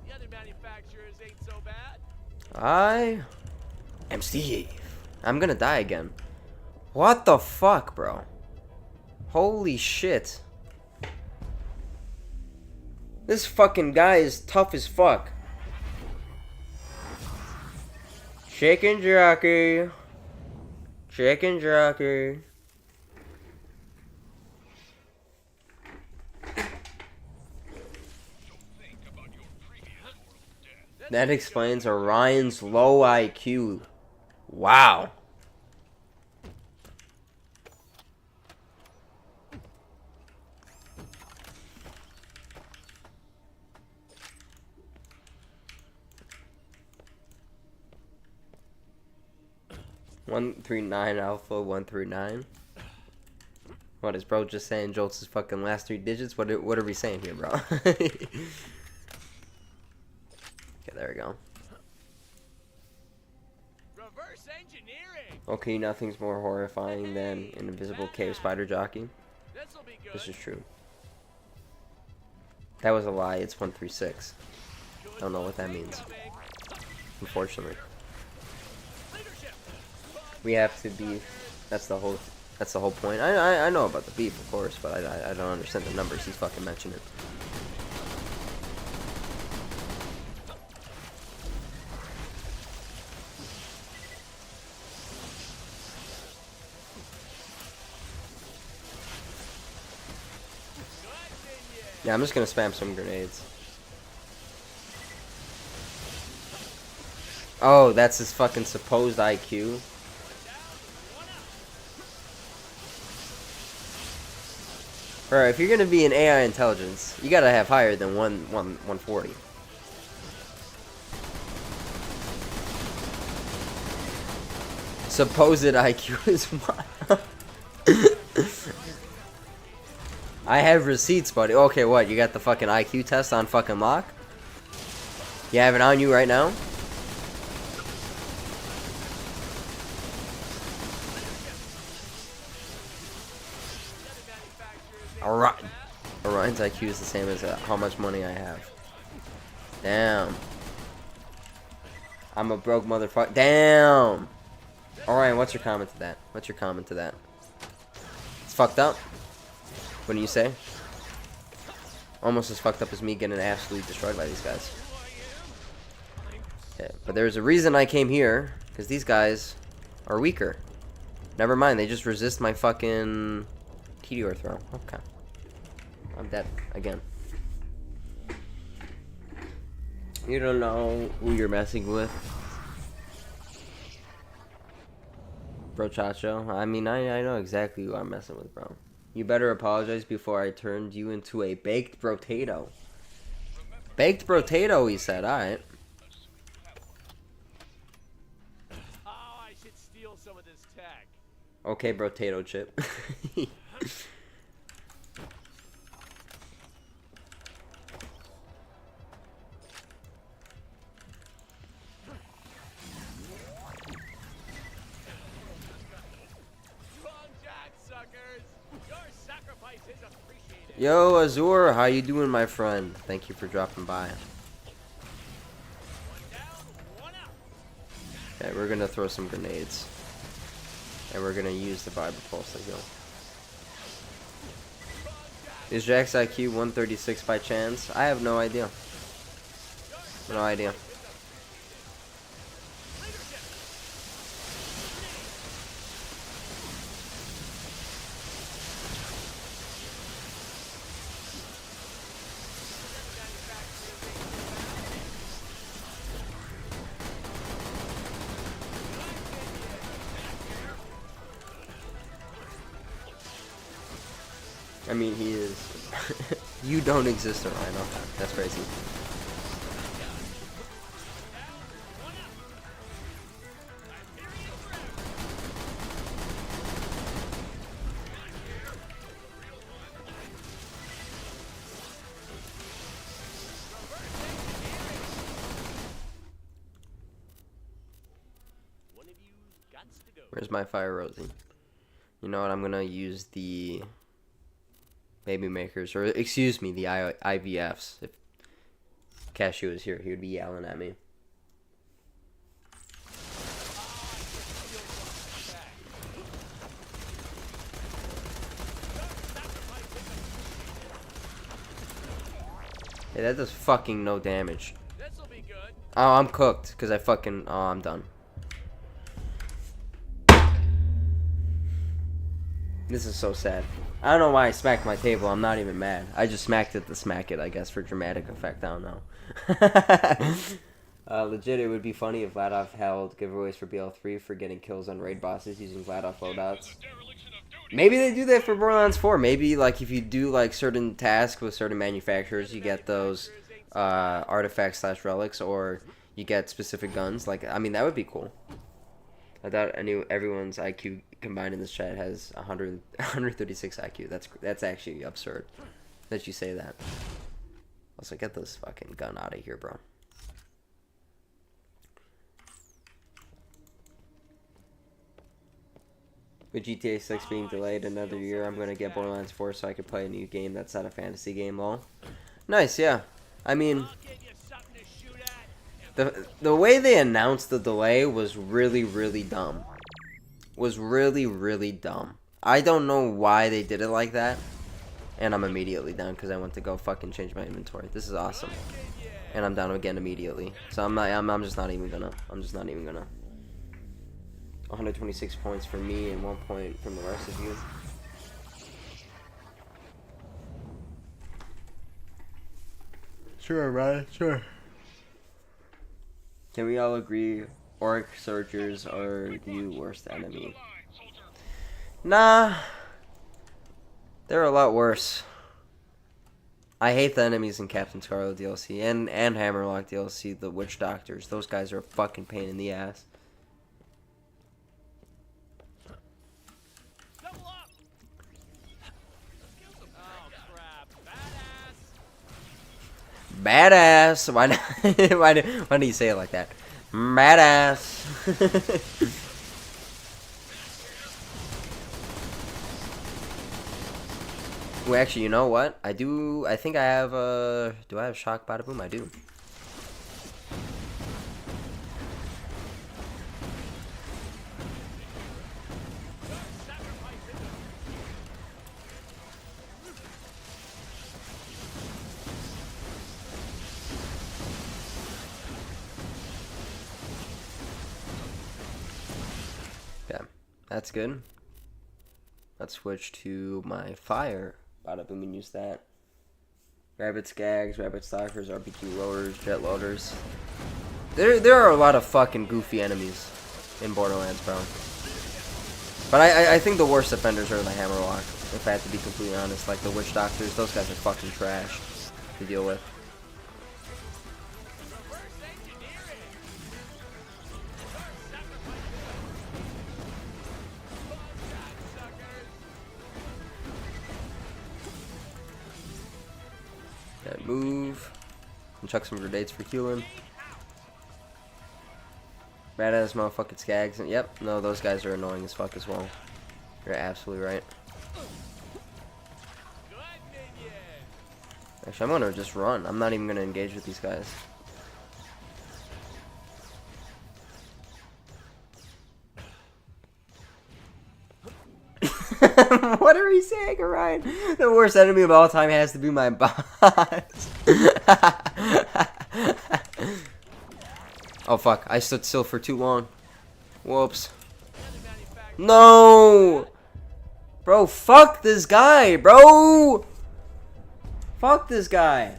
The other manufacturers ain't so bad. I am Steve. I'm gonna die again. What the fuck, bro? Holy shit. This fucking guy is tough as fuck. Chicken jockey. Chicken jockey. That explains Orion's low IQ. Wow. Alpha 139. What is bro just saying? Jolts' fucking last 3 digits. What are we saying here, bro? Okay, there we go. Reverse engineering. Okay, nothing's more horrifying than an invisible cave spider jockey. This'll be good. This is true. That was a lie. It's 136. I don't know what that means. Unfortunately. We have to be. That's the whole point. I know about the beef, of course, but I don't understand the numbers he's fucking mentioning. Yeah, I'm just gonna spam some grenades. Oh, that's his fucking supposed IQ. Bro, if you're gonna be an AI intelligence, you gotta have higher than 140. Supposed IQ is what? I have receipts, buddy. Okay, what? You got the fucking IQ test on fucking lock? You have it on you right now? Alright. Orion's IQ is the same as how much money I have. Damn. I'm a broke motherfucker. Damn. Alright, what's your comment to that? What's your comment to that? It's fucked up. Wouldn't you say? Almost as fucked up as me getting absolutely destroyed by these guys. Yeah, but there's a reason I came here, because these guys are weaker. Never mind, they just resist my fucking meteor throw. Okay. I'm dead again. You don't know who you're messing with. Bro Chacho. I mean, I know exactly who I'm messing with, bro. You better apologize before I turned you into a baked potato. Baked potato, he said. Alright. Oh, I should steal some of this tech. Okay, potato chip. Wrong jack, suckers. Your sacrifice is appreciated. Yo, Azur, how you doing, my friend? Thank you for dropping by. One down, one out. Okay, we're gonna throw some grenades. And we're gonna use the Vibra Pulse to go. Is Jack's IQ 136 by chance? I have no idea. No idea. I mean, he is. You don't exist, Rhino. That's crazy. One of you gots to go. Where's my Fire Rosie? You know what? I'm gonna use the baby makers, or excuse me, the IVFs. If Cashew was here, he would be yelling at me. Hey, that does fucking no damage. This'll be good. Oh, I'm cooked, because I fucking... Oh, I'm done. This is so sad. I don't know why I smacked my table. I'm not even mad. I just smacked it to smack it, I guess, for dramatic effect. I don't know. Legit, it would be funny if Vladov held giveaways for BL3 for getting kills on raid bosses using Vladov loadouts. Maybe they do that for Borderlands 4. Maybe, like, if you do, like, certain tasks with certain manufacturers, you get those artifacts / relics, or you get specific guns. Like, I mean, that would be cool. I thought everyone's IQ combined in this chat has 136 IQ. That's actually absurd that you say that. Also, get this fucking gun out of here, bro. With GTA 6 being delayed another year, I'm gonna get Borderlands 4 so I can play a new game that's not a fantasy game, lol. Nice, yeah. I mean, the way they announced the delay was really dumb. Was really dumb. I don't know why they did it like that. And I'm immediately down because I went to go fucking change my inventory. This is awesome. And I'm down again immediately. So I'm just not even gonna. 126 points for me and 1 point from the rest of you. Sure, right? Sure. Can we all agree orc searchers are the worst enemy? Nah. They're a lot worse. I hate the enemies in Captain Scarlet DLC and Hammerlock DLC, the Witch Doctors. Those guys are a fucking pain in the ass. Double up. Oh crap! Badass. Badass. Why not? why do you say it like that? Badass. Well, actually, you know what? I think I have do I have shock bada boom? I do. That's good. Let's switch to my fire. Bada boom and use that. Rabbit Skags, Rabbit Stalkers, RPG Loaders, Jet Loaders. There are a lot of fucking goofy enemies in Borderlands, bro. But I think the worst offenders are the Hammerlock, if I have to be completely honest. Like the Witch Doctors, those guys are fucking trash to deal with. Okay, move. And chuck some grenades for healing. Badass motherfucking Skags. And yep, no, those guys are annoying as fuck as well. You're absolutely right. Actually, I'm gonna just run. I'm not even gonna engage with these guys. What are we saying, Orion? The worst enemy of all time has to be my boss. Oh fuck, I stood still for too long. Whoops. No! Bro, fuck this guy, bro! Fuck this guy.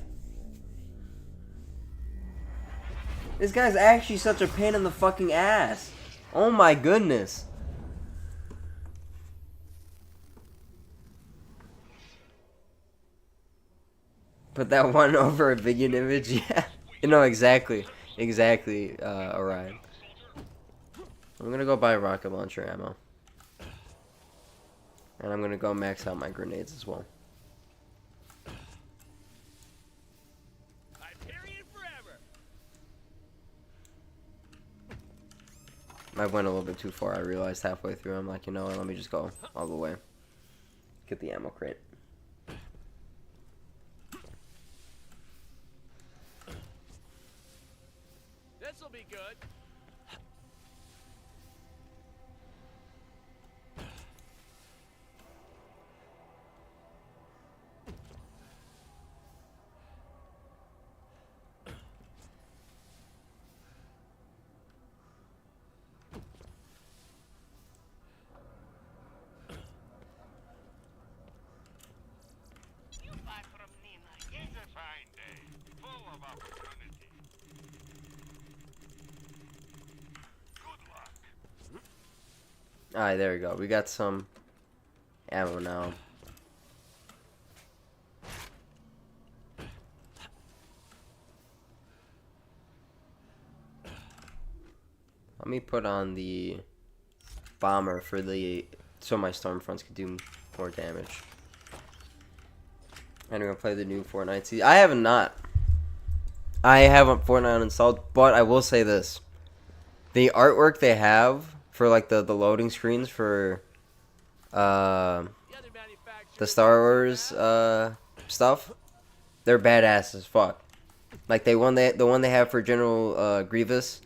This guy's actually such a pain in the fucking ass. Oh my goodness. Put that one over a Vision image, yeah. You know, exactly. Exactly, Orion. I'm gonna go buy rocket launcher ammo. And I'm gonna go max out my grenades as well. I went a little bit too far. I realized halfway through. I'm like, you know what? Let me just go all the way. Get the ammo crate. This'll be good. Alright, there we go. We got some ammo now. Let me put on the bomber for the so my Stormfronts can do more damage. And we're gonna play the new Fortnite season. I haven't Fortnite installed, but I will say this: the artwork they have for like the loading screens for the Star Wars stuff, they're badass as fuck. Like the one they have for General Grievous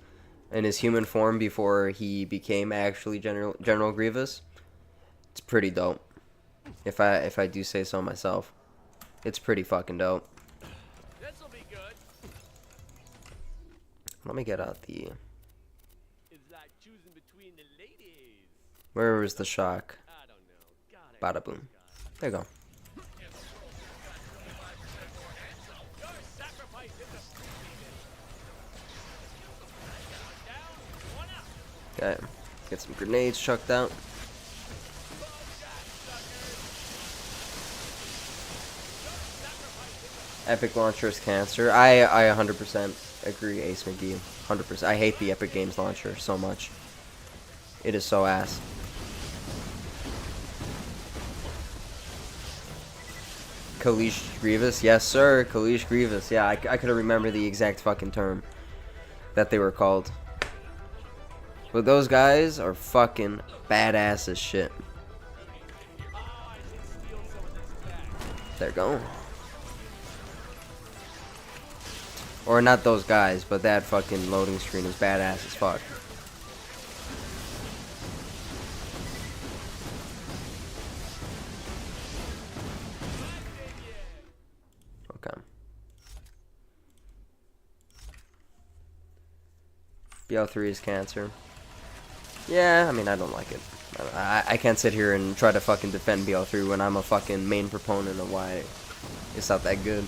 in his human form before he became actually General Grievous. It's pretty dope. If I do say so myself, it's pretty fucking dope. This'll be good. Let me get out the. It's like choosing between the ladies. Where was the shock? I don't know. God, Bada boom. There you go. your sacrifice is appreciated. Down, one up. Okay. Get some grenades chucked out. Epic Launcher's cancer. I 100% agree, Ace McGee. 100%. I hate the Epic Games Launcher so much. It is so ass. Kalish Grievous? Yes, sir. Kalish Grievous. Yeah, I could have remembered the exact fucking term that they were called. But those guys are fucking badass as shit. There you go. Or not those guys, but that fucking loading screen is badass as fuck. Okay. BL4 is cancer. Yeah, I mean, I don't like it. I can't sit here and try to fucking defend BL3 when I'm a fucking main proponent of why it's not that good.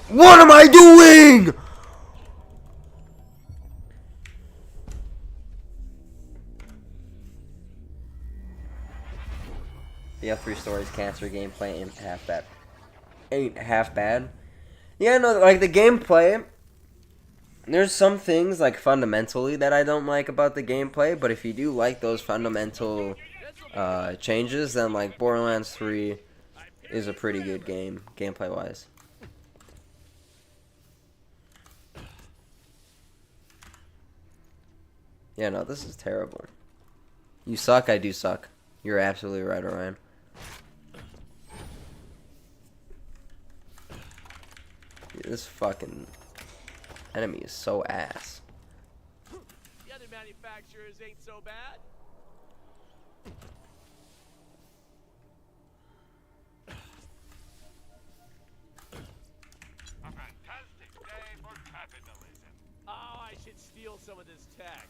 What am I doing? BL3 Stories cancer gameplay ain't half bad. Yeah, no, like the gameplay. There's some things like fundamentally that I don't like about the gameplay, but if you do like those fundamental changes, then like Borderlands 3 is a pretty good game gameplay wise. Yeah, no, this is terrible. You suck, I do suck. You're absolutely right, Orion. Dude, this fucking enemy is so ass. The other manufacturers ain't so bad. A fantastic day for capitalism. Oh, I should steal some of this tech.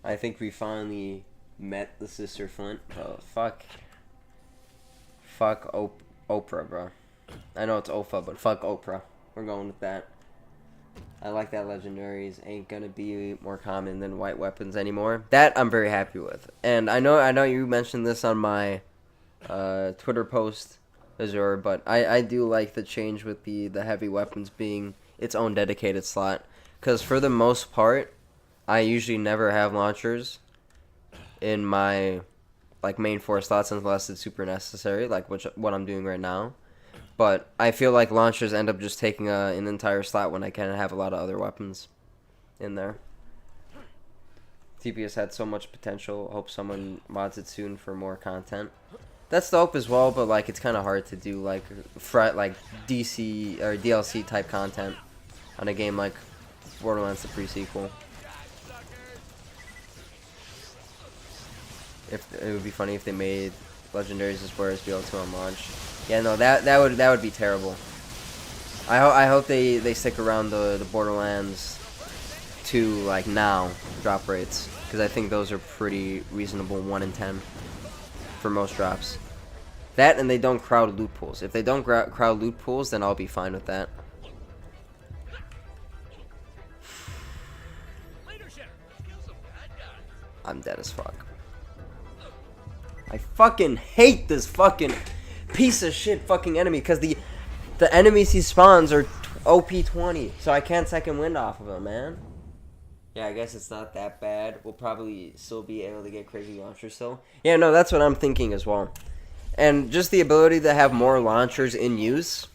I think we finally met the Sister Flint. Oh, fuck. Fuck Oprah, bro. I know it's Ofa, but fuck Oprah. We're going with that. I like that legendaries ain't gonna be more common than white weapons anymore. That I'm very happy with. And I know you mentioned this on my Twitter post, Azure, but I do like the change with the heavy weapons being its own dedicated slot. Because for the most part, I usually never have launchers in my like main 4 slots unless it's super necessary, like what I'm doing right now. But I feel like launchers end up just taking an entire slot when I can have a lot of other weapons in there. TPS had so much potential. Hope someone mods it soon for more content. That's dope as well, but like it's kind of hard to do like DC or DLC type content on a game like Borderlands the pre-sequel. If it would be funny if they made legendaries as far as BL2 on launch. Yeah, no, that would be terrible. I hope they stick around the Borderlands 2 like now drop rates, because I think those are pretty reasonable, 1 in 10 for most drops. That, and they don't crowd loot pools. If they don't crowd loot pools, then I'll be fine with that. I'm dead as fuck. I fucking hate this fucking piece of shit fucking enemy, because the enemies he spawns are OP 20, so I can't second wind off of him, man. Yeah, I guess it's not that bad. We'll probably still be able to get crazy launchers still. Yeah, no, that's what I'm thinking as well. And just the ability to have more launchers in use,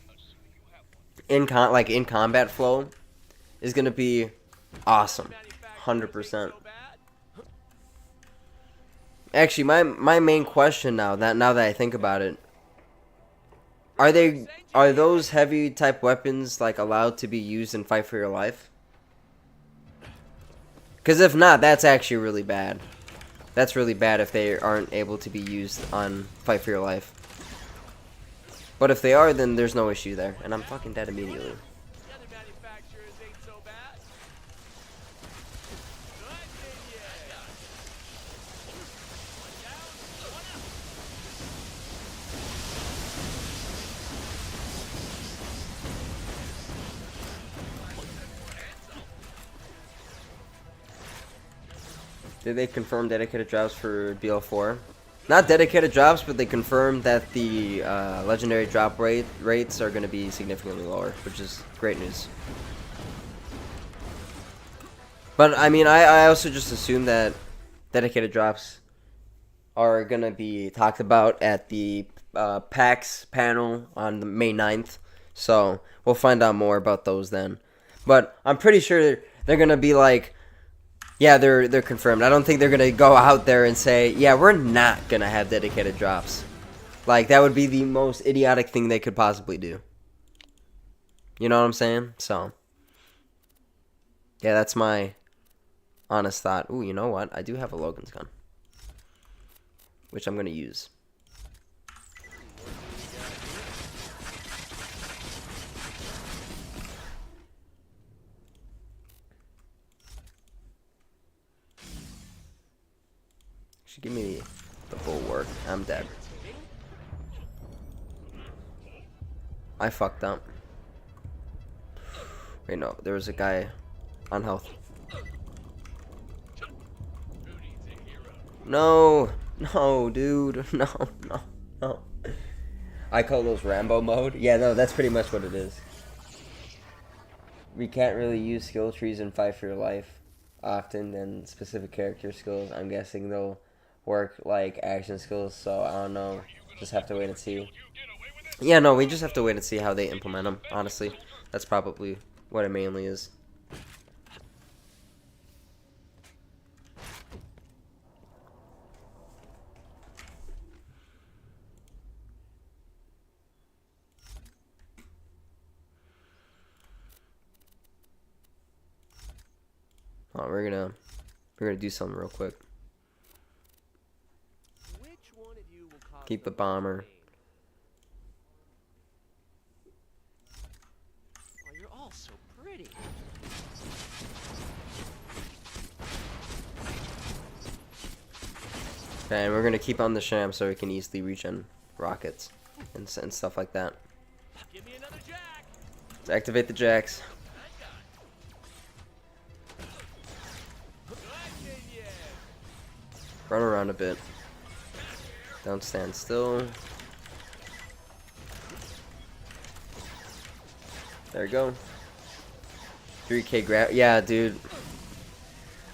in combat flow, is gonna be awesome, 100%. Actually, my main question now that I think about it, are those heavy type weapons like allowed to be used in Fight for Your Life? Because if not, that's actually really bad. That's really bad if they aren't able to be used on Fight for Your Life. But if they are, then there's no issue there, and I'm fucking dead immediately. Did they confirm dedicated drops for BL4? Not dedicated drops, but they confirmed that the legendary drop rates are going to be significantly lower, which is great news. But, I mean, I also just assume that dedicated drops are going to be talked about at the PAX panel on the May 9th. So, we'll find out more about those then. But I'm pretty sure they're going to be like, yeah, they're confirmed. I don't think they're going to go out there and say, yeah, we're not going to have dedicated drops. Like, that would be the most idiotic thing they could possibly do. You know what I'm saying? So, yeah, that's my honest thought. Ooh, you know what? I do have a Logan's gun, which I'm going to use. Just give me the bulwark. I'm dead. I fucked up. Wait, no. There was a guy on health. No. No, dude. No, no, no. I call those Rambo mode. Yeah, no, that's pretty much what it is. We can't really use skill trees in Fight for Your Life often than specific character skills. I'm guessing they'll work like action skills, so I don't know. Just have to wait and see. Yeah, no, we just have to wait and see how they implement them, honestly. That's probably what it mainly is. Oh, we're gonna do something real quick. Keep the bomber. Oh, you're all so pretty. Okay, and we're gonna keep on the sham so we can easily regen rockets and stuff like that. Give me another jack. Let's activate the jacks. Run around a bit. Don't stand still. There we go. 3K grab. Yeah, dude.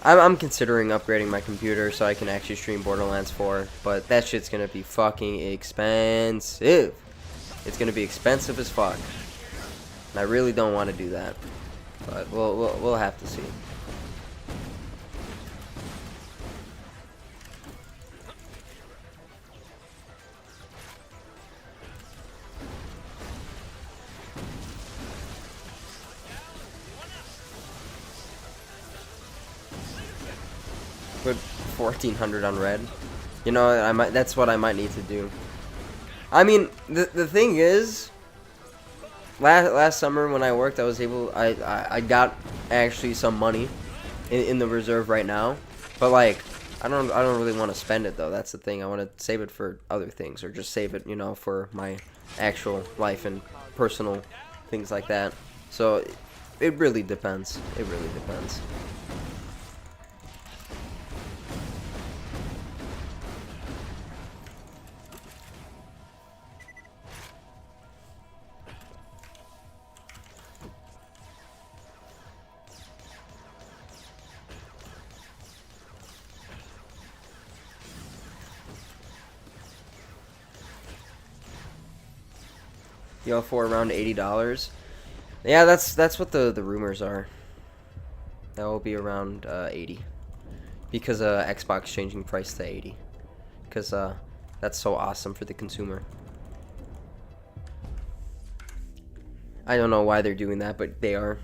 I'm considering upgrading my computer so I can actually stream Borderlands 4, but that shit's gonna be fucking expensive. It's gonna be expensive as fuck, and I really don't want to do that. But we'll have to see. Put 1400 on red. You know, I might. That's what I might need to do. I mean, the thing is, last summer when I worked, I was able. I got actually some money in the reserve right now, but like I don't really want to spend it though. That's the thing. I want to save it for other things, or just save it, you know, for my actual life and personal things like that. So it really depends. It really depends. BL4 around $80. Yeah, that's what the rumors are. That will be around 80, because Xbox changing price to 80, because that's so awesome for the consumer. I don't know why they're doing that, but they are,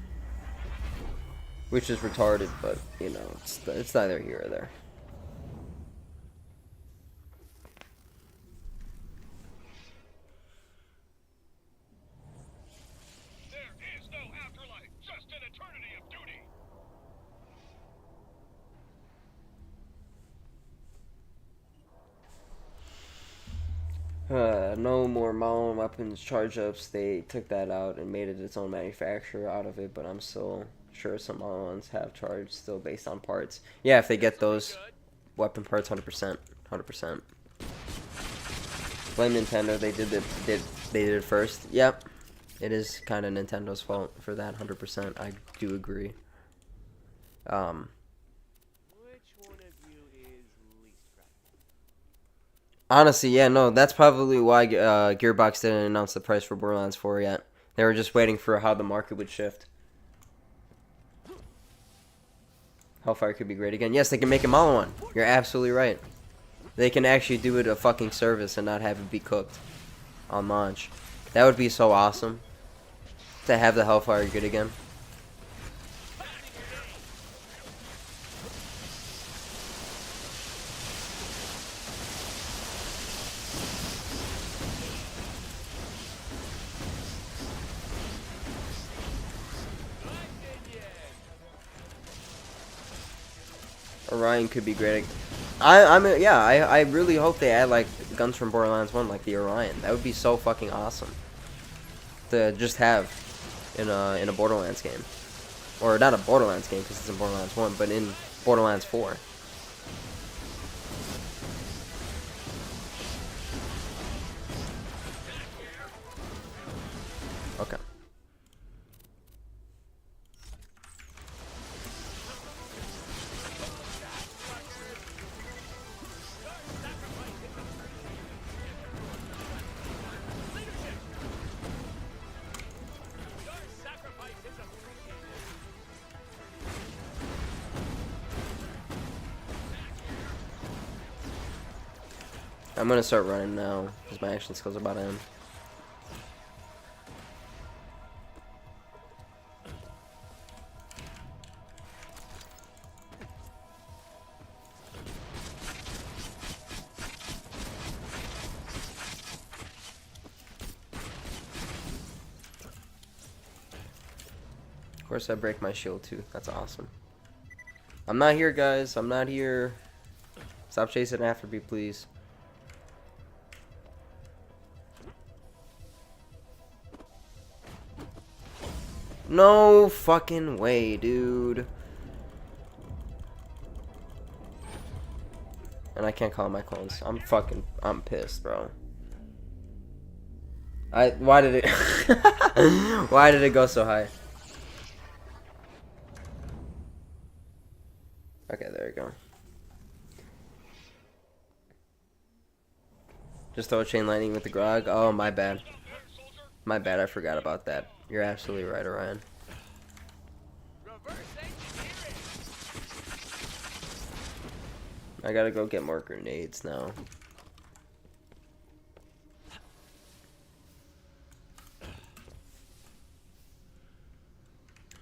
which is retarded. But you know, it's neither here or there. No more modern weapons charge ups. They took that out and made it its own manufacturer out of it, but I'm still sure some other ones have charged still based on parts. Yeah, if they get those weapon parts, 100%, 100%. Blame Nintendo. They did it first. Yep, it is kind of Nintendo's fault for that. 100%. I do agree. Honestly, yeah, no, that's probably why Gearbox didn't announce the price for Borderlands 4 yet. They were just waiting for how the market would shift. Hellfire could be great again. Yes, they can make a model one. You're absolutely right. They can actually do it a fucking service and not have it be cooked on launch. That would be so awesome to have the Hellfire good again. Orion could be great. I really hope they add like guns from Borderlands 1, like the Orion. That would be so fucking awesome to just have in a Borderlands game, or not a Borderlands game because it's in Borderlands 1, but in Borderlands 4. Okay. I'm gonna start running now because my action skills are about to end. Of course I break my shield too. That's awesome. I'm not here, guys. I'm not here. Stop chasing after me, please. No fucking way, dude. And I can't call my clones. I'm pissed, bro. Why did it why did it go so high? Okay, there you go. Just throw a chain lightning with the grog. Oh, my bad. My bad, I forgot about that. You're absolutely right, Orion. I gotta go get more grenades now.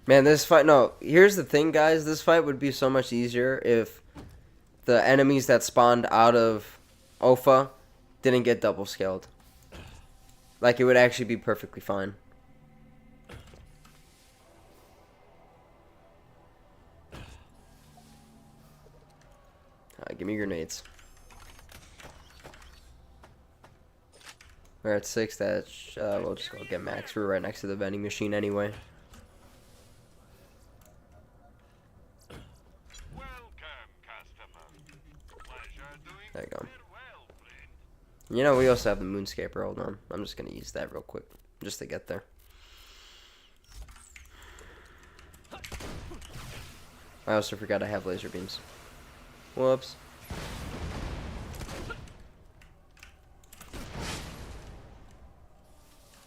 Man, this fight, no, here's the thing, guys. This fight would be so much easier if the enemies that spawned out of Ofa didn't get double scaled. Like, it would actually be perfectly fine. Give me grenades. We're at 6. We'll just go get max. We're right next to the vending machine anyway. There you go. You know, we also have the Moonscaper. Hold on. I'm just going to use that real quick. Just to get there. I also forgot I have laser beams. Whoops.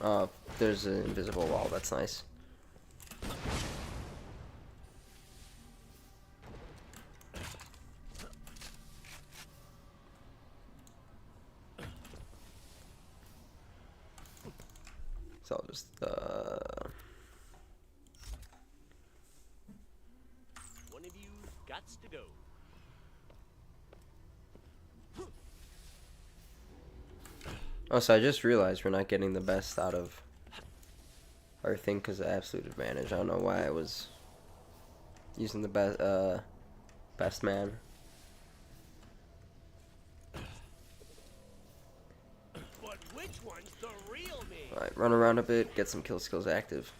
Oh, there's an invisible wall. That's nice. So I'll just, One of you gots to go. Oh, so I just realized we're not getting the best out of our thing because of absolute advantage. I don't know why I was using the best man. But which one's the real me? Alright, run around a bit, get some kill skills active.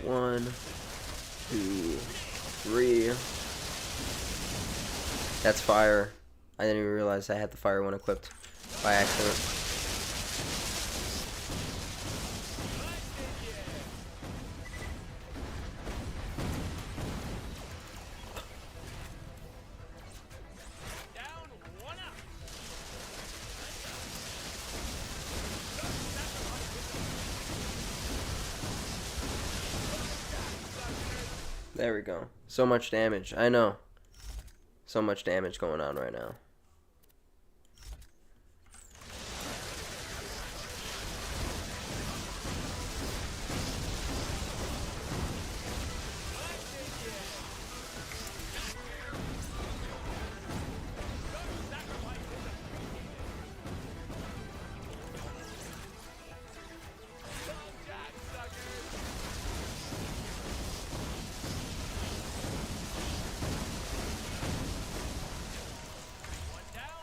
One, two, three. That's fire. I didn't even realize I had the fire one equipped by accident. There we go. So much damage. I know. So much damage going on right now.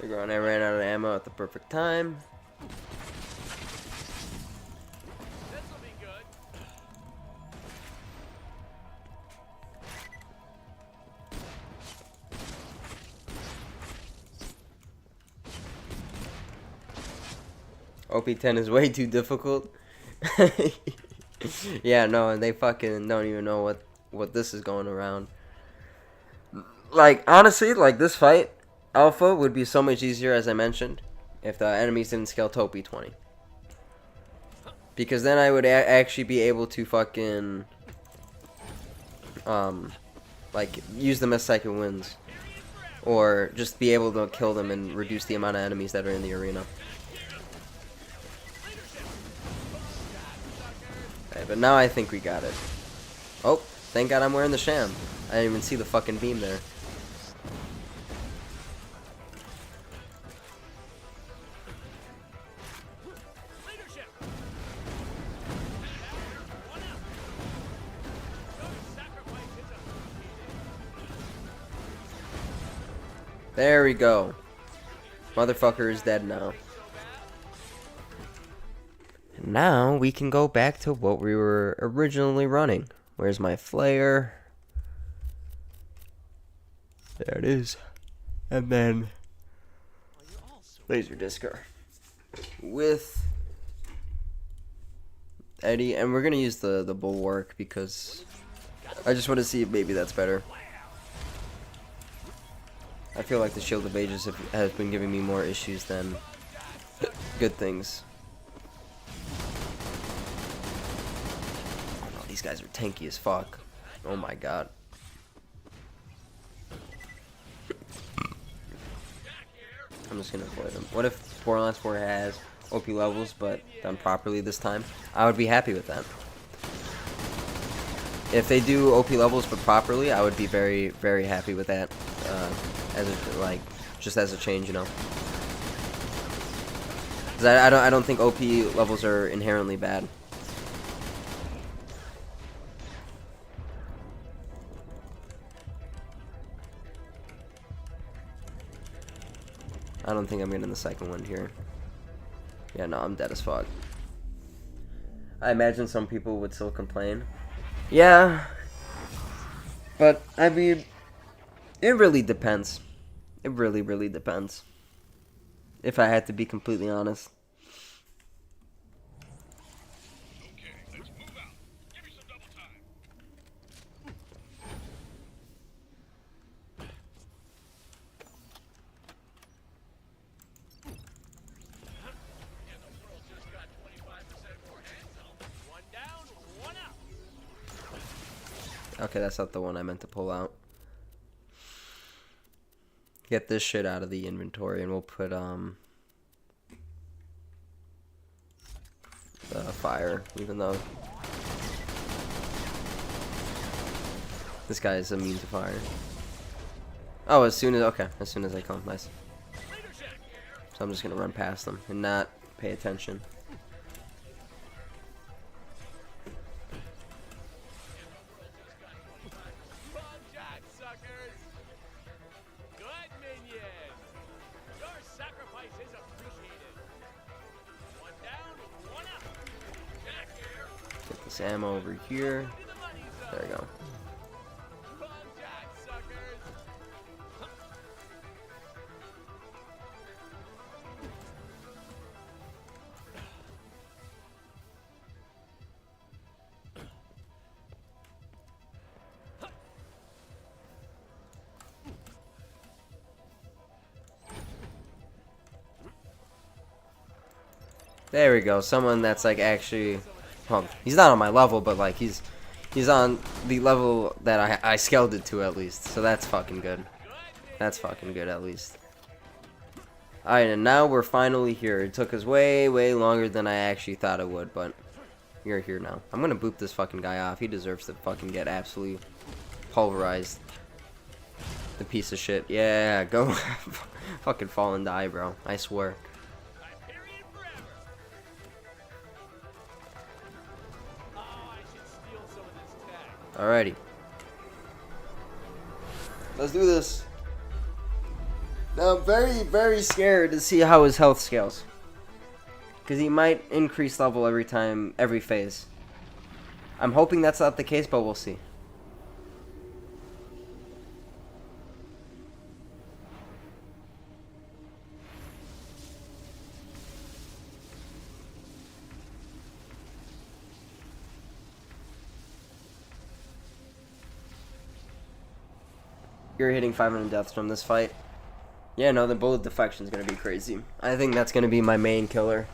Figure on I ran out of ammo at the perfect time. This'll be good. OP10 is way too difficult. Yeah, no, and they fucking don't even know what this is going around. Like, honestly, like, this fight, Alpha would be so much easier, as I mentioned, if the enemies didn't scale to OP20. Because then I would actually be able to fucking, like, use them as second wins. Or just be able to kill them and reduce the amount of enemies that are in the arena. Okay, but now I think we got it. Oh, thank God I'm wearing the sham. I didn't even see the fucking beam there. Leadership. One up. Your sacrifice is appreciated. There we go. Motherfucker is dead now. And now we can go back to what we were originally running. Where's my flare? There it is. And then laser discer with Eddie, and we're gonna use the bulwark because I just want to see if maybe that's better. I feel like the Shield of Ages has been giving me more issues than good things. Oh, these guys are tanky as fuck. Oh my god. I'm just gonna avoid them. What if Borderlands 4 has OP levels but done properly this time? I would be happy with that. If they do OP levels but properly, I would be very, very happy with that. As a, like, just as a change, you know. 'Cause I don't think OP levels are inherently bad. I don't think I'm getting the second one here. Yeah, no, I'm dead as fuck. I imagine some people would still complain. Yeah. But, I mean, it really depends. It really, really depends. If I had to be completely honest. Okay, let's move out. Give me some double time. And the world just got 25% more handsome. One down, one up. Okay, that's not the one I meant to pull out. Get this shit out of the inventory and we'll put the fire, even though this guy is immune to fire. Oh, as soon as I come, nice. So I'm just gonna run past them and not pay attention. Bug shot, suckers. Good minion. Your sacrifice is appreciated. One down, one up. Back here. Get this ammo over here. To the money zone. There we go. Bug shot, suckers. There we go. Someone that's like actually, well, he's not on my level, but like he's on the level that I scaled it to at least. So that's fucking good. That's fucking good at least. Alright, and now we're finally here. It took us way, way longer than I actually thought it would, but you're here now. I'm gonna boop this fucking guy off. He deserves to fucking get absolutely pulverized. The piece of shit. Yeah, go fucking fall and die, bro. I swear. Hyperion forever. Oh, I should steal some of this tech. Alrighty. Let's do this. Now I'm very, very scared to see how his health scales. Because he might increase level every time, every phase. I'm hoping that's not the case, but we'll see. You're hitting 500 deaths from this fight. Yeah, no, the bullet deflection is going to be crazy. I think that's going to be my main killer.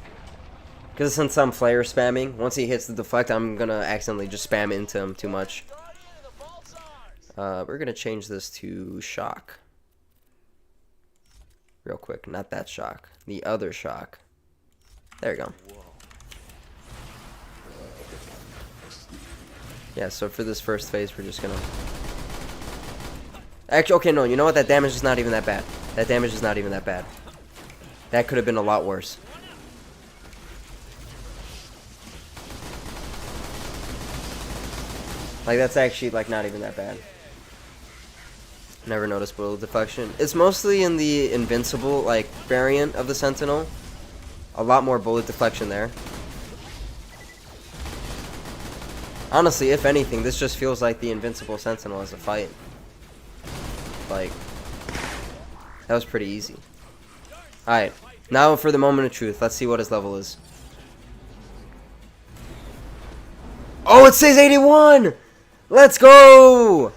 Because since I'm flare spamming, once he hits the deflect, I'm going to accidentally just spam into him too much. We're going to change this to shock. Real quick, not that shock. The other shock. There you go. Yeah, so for this first phase, we're just going to... Actually, okay, no, you know what? That damage is not even that bad. That damage is not even that bad. That could have been a lot worse. Like, that's actually, like, not even that bad. Never noticed bullet deflection. It's mostly in the invincible, like, variant of the Sentinel. A lot more bullet deflection there. Honestly, if anything, this just feels like the invincible Sentinel as a fight. Like, that was pretty easy. Alright, now for the moment of truth. Let's see what his level is. Oh, it says 81! Let's go!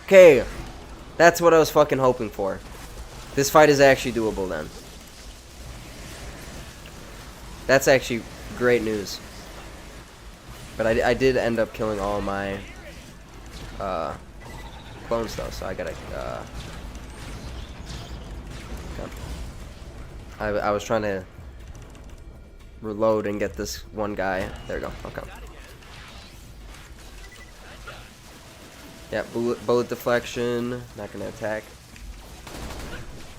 Okay, that's what I was fucking hoping for. This fight is actually doable then. That's actually great news. But I did end up killing all my clones though, so I gotta I was trying to reload and get this one guy. There we go. Okay. Yeah, bullet deflection. Not gonna attack.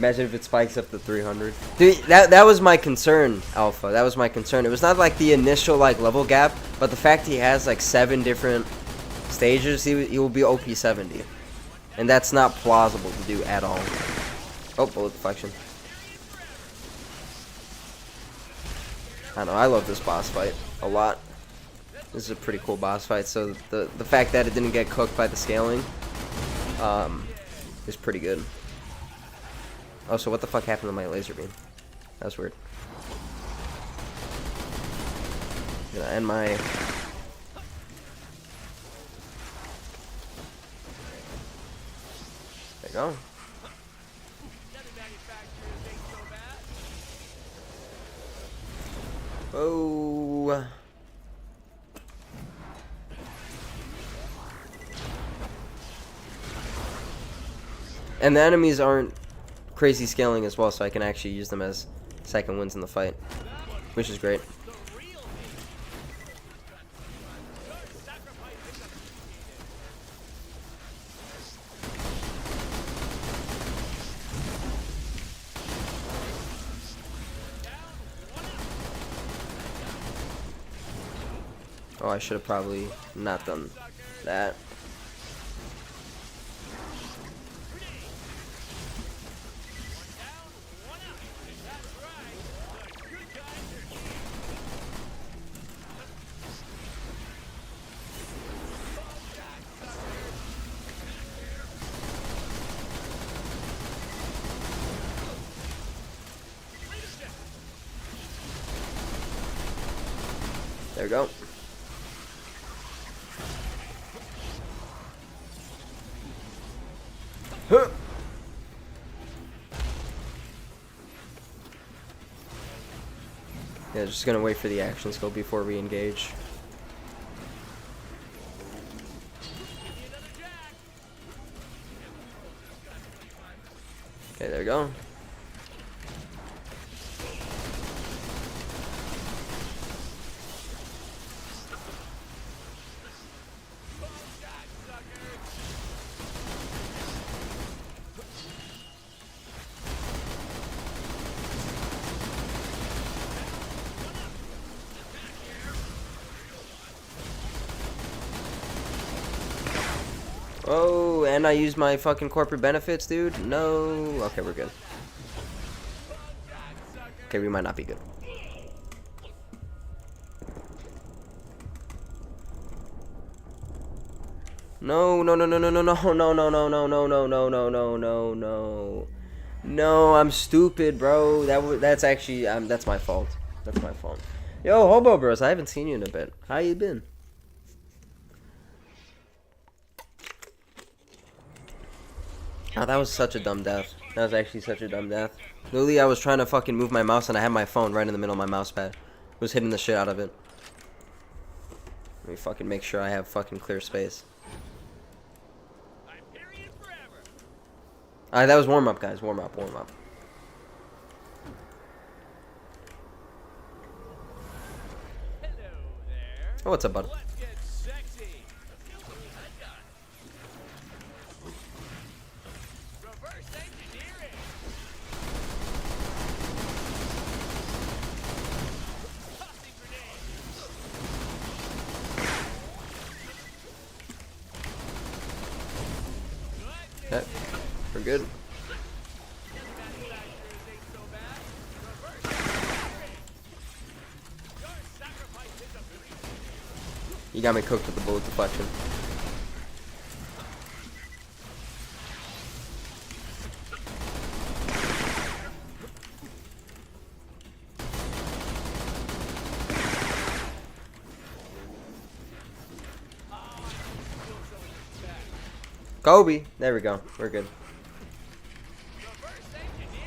Imagine if it spikes up to 300. Dude, that was my concern, Alpha. That was my concern. It was not like the initial like level gap, but the fact he has like 7 different stages, he will be OP 70, and that's not plausible to do at all. Oh, bullet deflection. I don't know. I love this boss fight a lot. This is a pretty cool boss fight. So the fact that it didn't get cooked by the scaling, is pretty good. Oh, so what the fuck happened to my laser beam? That was weird. Gonna end my... There you go. Oh. And the enemies aren't crazy scaling as well, so I can actually use them as second wins in the fight, which is great. Oh, I should have probably not done that. There we go. Huh. Yeah, just gonna wait for the action skill before we engage. Okay, there we go. Oh, and I used my fucking corporate benefits, dude. No. Okay, we're good. Okay, we might not be good. No, no, no, no, no, no, no, no, no, no, no, no, no, no, no, no, no, no. No, I'm stupid, bro. That's actually that's my fault. That's my fault. Yo, Hobo Bros, I haven't seen you in a bit. How you been? Oh, that was such a dumb death. That was actually such a dumb death. Literally, I was trying to fucking move my mouse and I had my phone right in the middle of my mouse pad. Was hitting the shit out of it. Let me fucking make sure I have fucking clear space. Hyperion forever. Alright, that was warm up, guys. Warm up, warm up. Hello there. Oh, what's up, bud? Let's get sexy. Reverse engineering. Tossing grenade. Okay, we're good. Manufacturers ain't so bad. Reverse engineering. Your sacrifice is appreciated. You got me cooked with the bullet deflection. Kobe. There we go. We're good. Reverse engineering.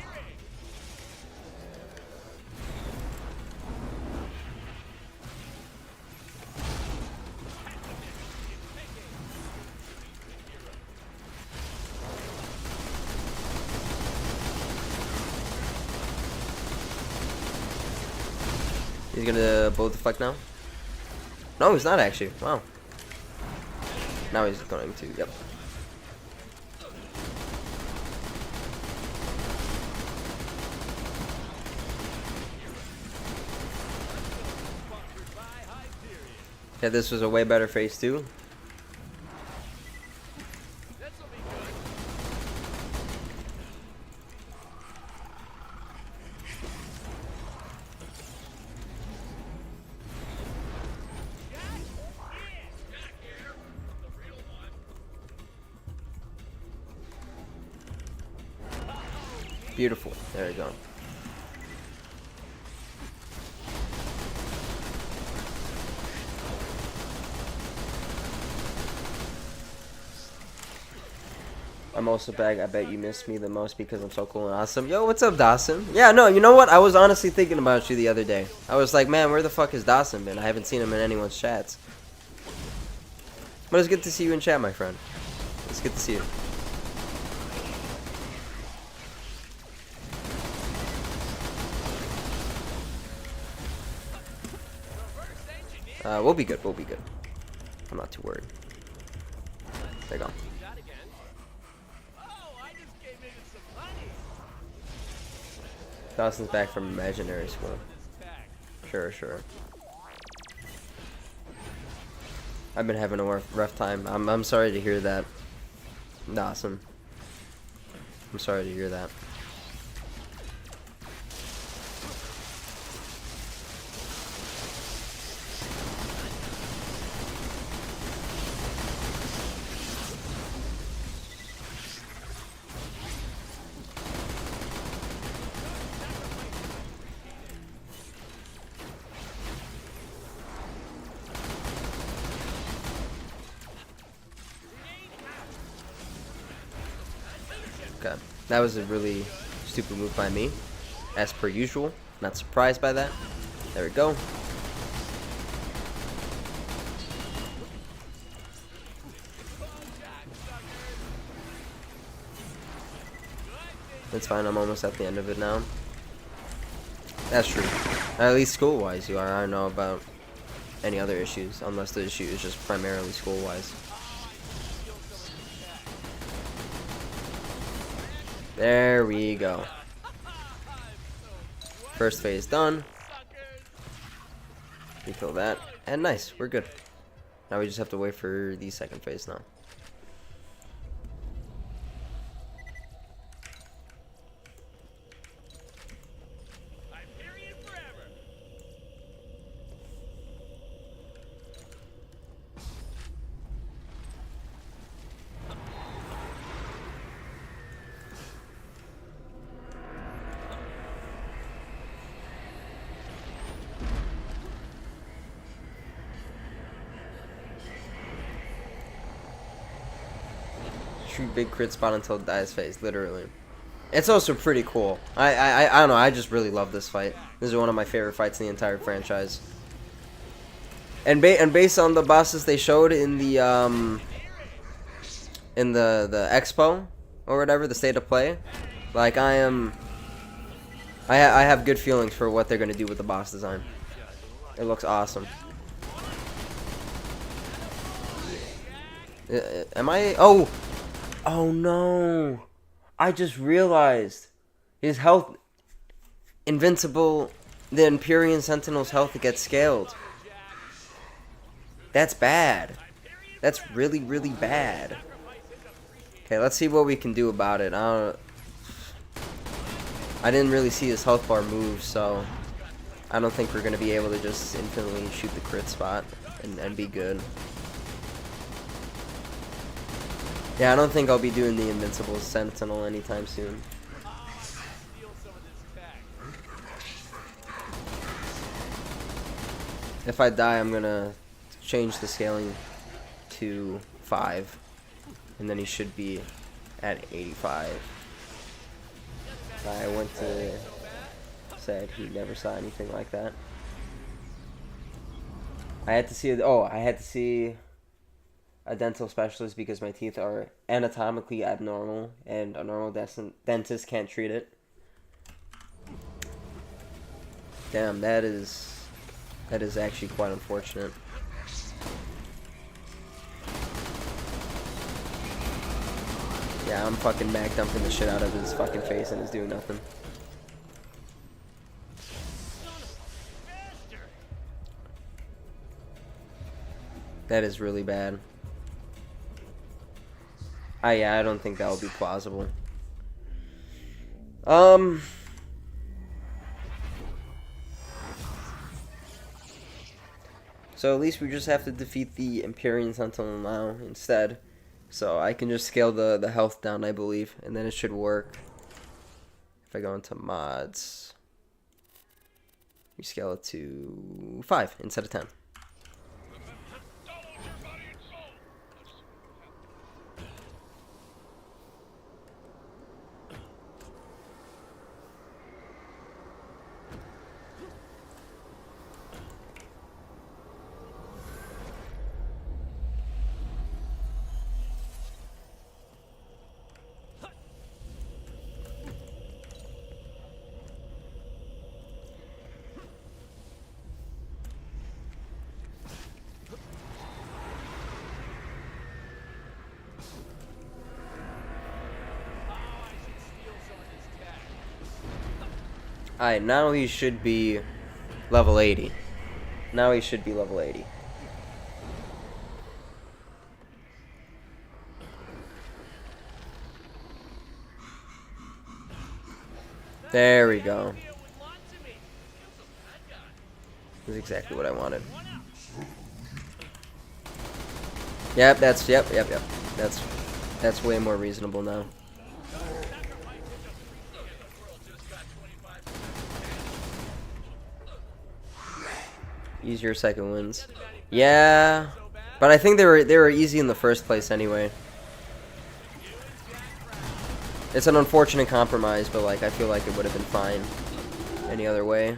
He's gonna bullet deflect now? No, he's not actually. Wow. Now he's going to. Yep. Sponsored by Hyperion. Okay, this was a way better phase 2. This'll be good. Beautiful. There you go. I'm also back. I bet you missed me the most because I'm so cool and awesome. Yo, what's up, Dawson? Yeah, no, you know what? I was honestly thinking about you the other day. I was like, man, where the fuck has Dawson been? I haven't seen him in anyone's chats. But it's good to see you in chat, my friend. It's good to see you. We'll be good. We'll be good. I'm not too worried. There you go. That again. Oh, I just came in with some money. Dawson's back from imaginary school. This back. Sure, sure. I've been having a rough time. I'm sorry to hear that, Dawson. I'm sorry to hear that. Okay, that was a really stupid move by me, as per usual. Not surprised by that. There we go. It's fine, I'm almost at the end of it now. That's true. At least school-wise you are. I don't know about any other issues, unless the issue is just primarily school-wise. There we go. First phase done. Refill that. And nice, we're good. Now we just have to wait for the second phase now. Shoot big crit spot until it dies phase, literally. It's also pretty cool. I don't know, I just really love this fight. This is one of my favorite fights in the entire franchise. And based on the bosses they showed in the expo or whatever, the state of play, like I have good feelings for what they're gonna do with the boss design. It looks awesome. Am I? Oh no! I just realized his health, invincible. The Empyrean Sentinel's health gets scaled. That's bad. That's really, really bad. Okay, let's see what we can do about it. I didn't really see his health bar move, so I don't think we're going to be able to just infinitely shoot the crit spot and be good. Yeah, I don't think I'll be doing the Invincible Sentinel anytime soon. If I die, I'm going to change the scaling to 5, and then he should be at 85. I went to said he never saw anything like that. I had to see a dental specialist because my teeth are anatomically abnormal and a normal dentist can't treat it. Damn, that is actually quite unfortunate. Yeah, I'm fucking mag dumping the shit out of his fucking face and it's doing nothing. That is really bad. Yeah, I don't think that will be plausible. So at least we just have to defeat the Empyrean Sentinel now instead. So I can just scale the health down, I believe, and then it should work. If I go into mods, we scale it to 5 instead of 10. Alright, now he should be level 80. Now he should be level 80. There we go. That's exactly what I wanted. Yep, yep. That's way more reasonable now. Easier second wins. Yeah, but I think they were easy in the first place anyway. It's an unfortunate compromise, but like I feel like it would have been fine any other way.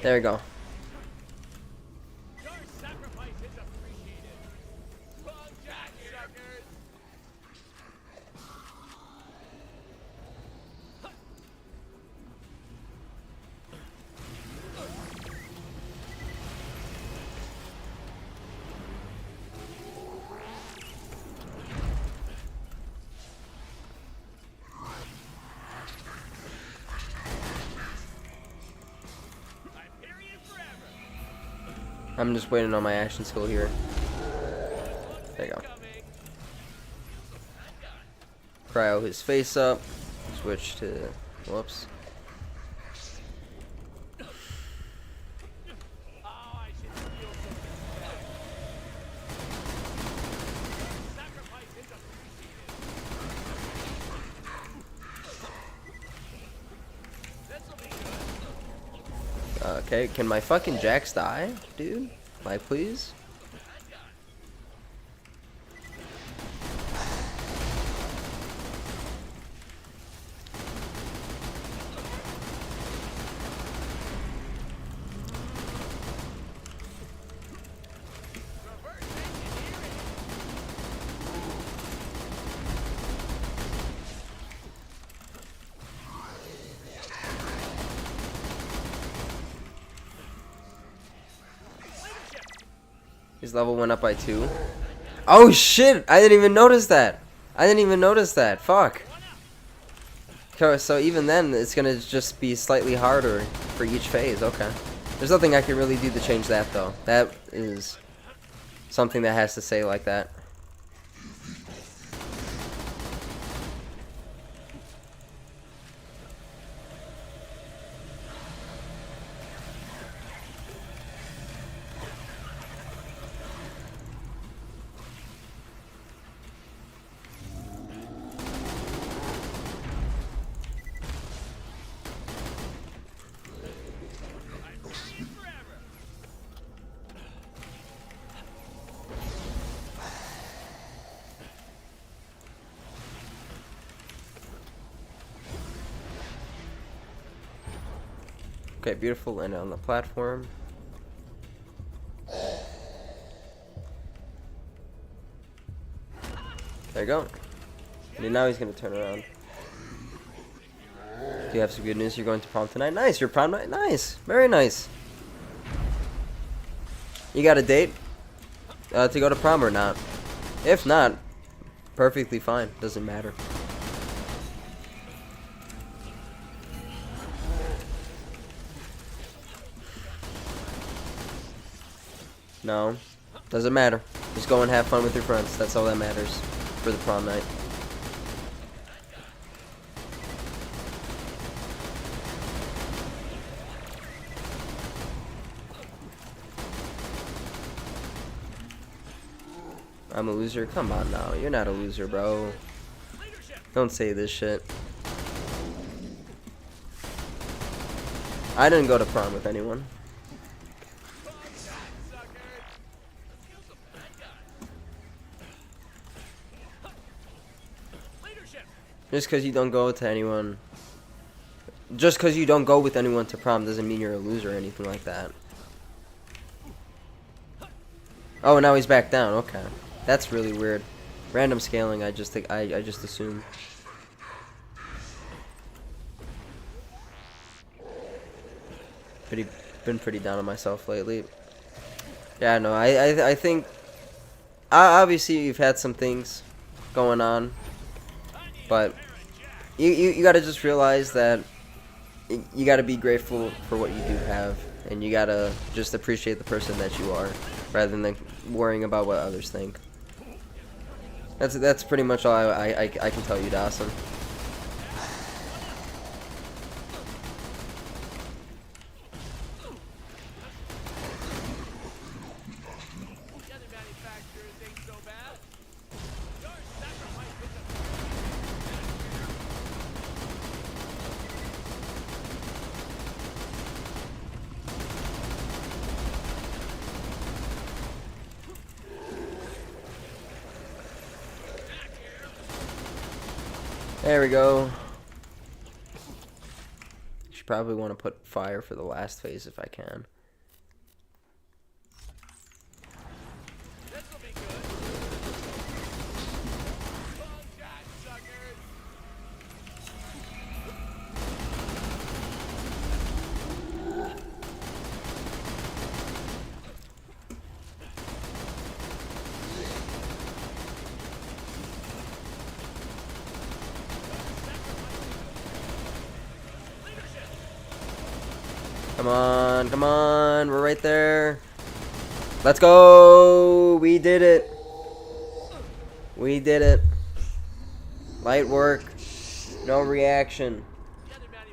There we go. I'm just waiting on my action skill here. There you go. Cryo his face up. Switch to... Whoops. Okay, can my fucking Jax die, dude? Like, please? His level went up by 2. Oh shit! I didn't even notice that. I didn't even notice that. Fuck. Okay, so even then, it's gonna just be slightly harder for each phase. Okay. There's nothing I can really do to change that, though. That is something that has to say like that. Okay, beautiful. Land on the platform. There you go. And now he's gonna turn around. Do you have some good news? You're going to prom tonight? Nice. Your prom night? Nice. Very nice. You got a date to go to prom or not? If not, perfectly fine. Doesn't matter. No, doesn't matter. Just go and have fun with your friends. That's all that matters for the prom night. I'm a loser? Come on now. You're not a loser, bro. Don't say this shit. I didn't go to prom with anyone. Just because you don't go to anyone, just because you don't go with anyone to prom doesn't mean you're a loser or anything like that. Oh, now he's back down. Okay, that's really weird. Random scaling. I just think I just assume. Been pretty down on myself lately. Yeah, no, I think obviously you've had some things going on, but you gotta just realize that you gotta be grateful for what you do have, and you gotta just appreciate the person that you are, rather than worrying about what others think. That's pretty much all I can tell you, Dawson. There we go. Should probably want to put fire for the last phase if I can. This'll be good. Long shot, suckers. Come on, come on, we're right there. Let's go! We did it. We did it. Light work, no reaction.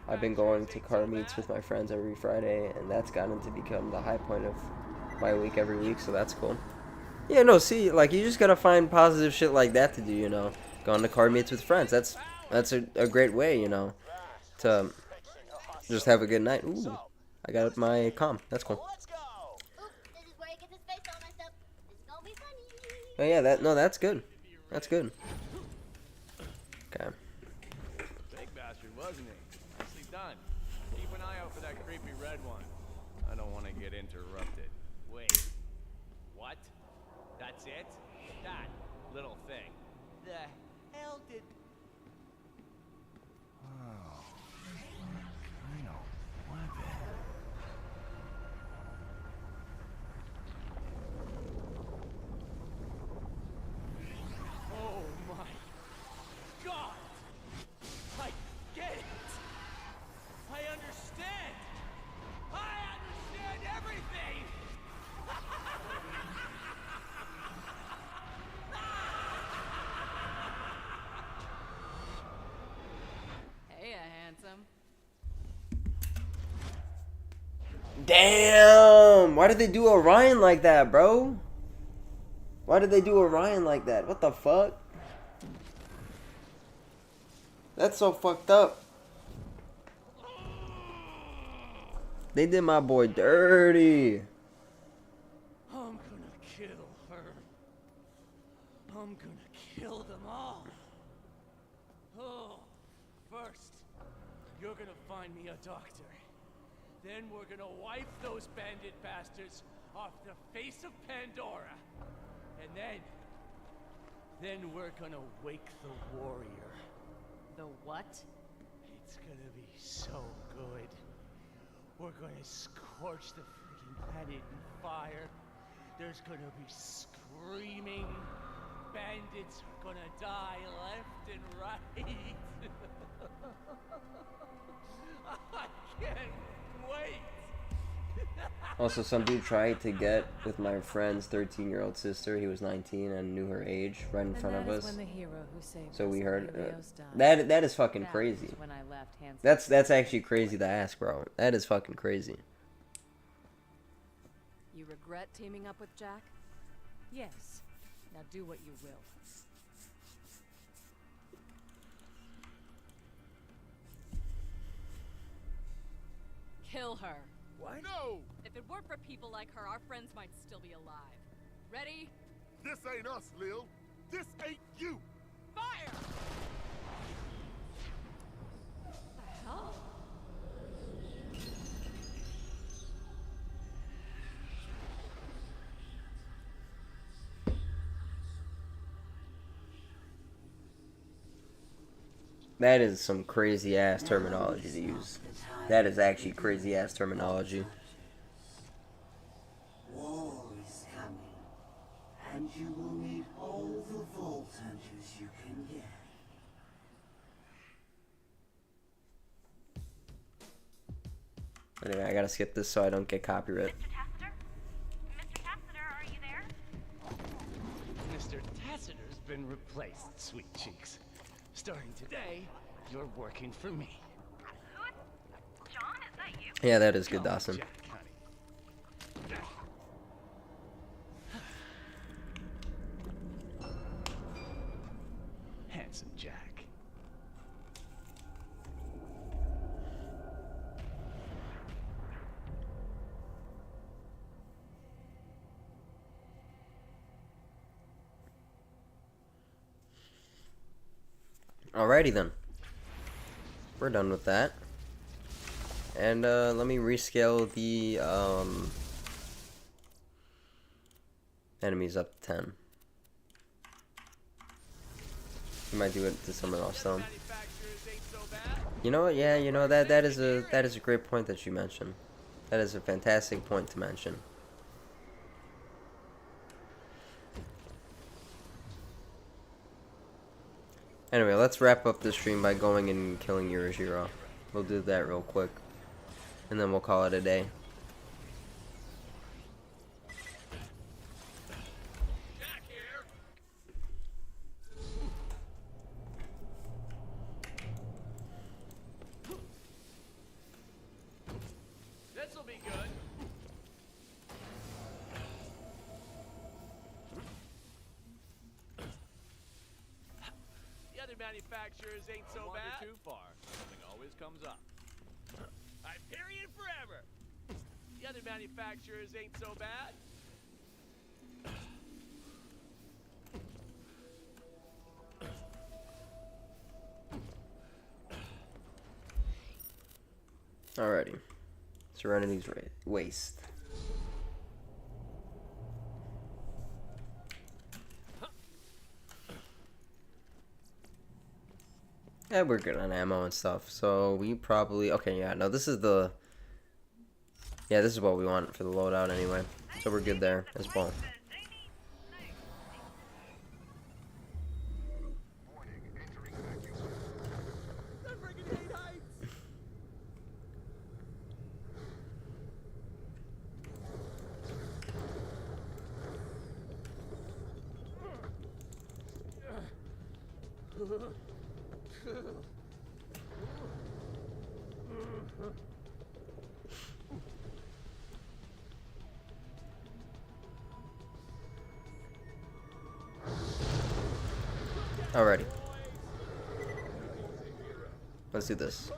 I've been going to car meets with my friends every Friday, and that's gotten to become the high point of my week every week, so that's cool. Yeah, no, see, like, you just gotta find positive shit like that to do, you know. Going to car meets with friends, that's a great way, you know, to just have a good night. Ooh. I got my comm. That's cool. Let's go. Oops, this is where he gets his face all messed up. This is gonna be funny. Oh yeah, that's good. That's good. Okay. Big bastard, wasn't he? Nicely done. Keep an eye out for that creepy red one. I don't want to get interrupted. Wait. What? That's it? That little thing. The hell did... Oh. Kind of weapon. Oh my God! I get it! I understand! I understand everything! Hey, handsome. Damn! Why did they do Orion like that, bro? Why did they do Orion like that? What the fuck? That's so fucked up. They did my boy dirty. I'm gonna kill her. I'm gonna kill them all. Oh, first, you're gonna find me a doctor. Then we're gonna wipe those bandit bastards off the face of Pandora. And then we're gonna wake the warrior. The what? It's gonna be so good. We're gonna scorch the freaking planet in fire. There's gonna be screaming. Bandits are gonna die left and right. I can't wait. Also, some dude tried to get with my friend's 13-year-old sister. He was 19 and knew her age right in front of us. When the hero who saved So we us heard at Leo's died. that is fucking That crazy. was when I left Hanson. That's actually crazy to ask, bro. That is fucking crazy. You regret teaming up with Jack? Yes. Now do what you will. Kill her. What? No! If it weren't for people like her, our friends might still be alive. Ready? This ain't us, Lil. This ain't you. Fire! What the hell? That is some crazy ass terminology to use. That is actually crazy ass terminology. War is coming, and you will need all the vault hunters you can get. Anyway, I gotta skip this so I don't get copyright. Mr. Tassiter? Mr. Tassiter, are you there? Mr. Tassiter's been replaced, sweet cheeks. Starting today, you're working for me. Who is... John, is that you? Yeah, that is good, Call me Dawson. Jack, honey. Handsome Jack. Alrighty then. We're done with that. And let me rescale the enemies up to 10. We might do it to someone else though. Manufacturers ain't so bad. You know what? Yeah, you know that is a great point that you mentioned. That is a fantastic point to mention. Anyway, let's wrap up the stream by going and killing Yurishiro. We'll do that real quick. And then we'll call it a day. Jack here. This'll be good. The other manufacturers ain't so bad. Too far. Something always comes up. Hyperion forever. The other manufacturers ain't so bad. Alrighty. Serenity's waste. Yeah, we're good on ammo and stuff. So we probably... Okay, yeah, no, this is the... Yeah, this is what we want for the loadout anyway. So we're good there as well. Alrighty. Let's do this.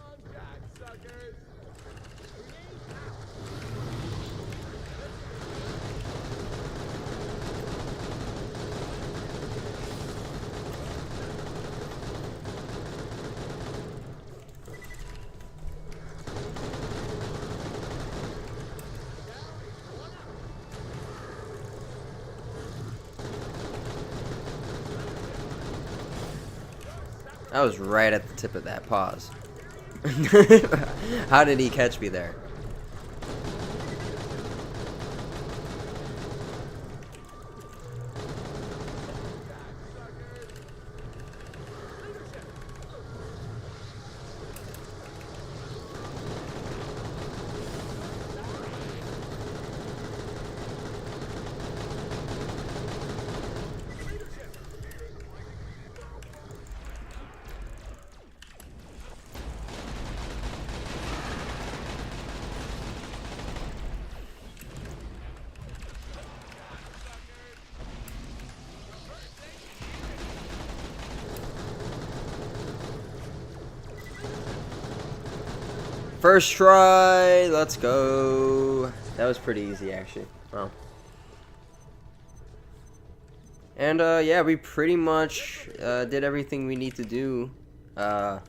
I was right at the tip of that pause. How did he catch me there? First try, let's go. That was pretty easy, actually. Wow. And yeah, we pretty much did everything we need to do. I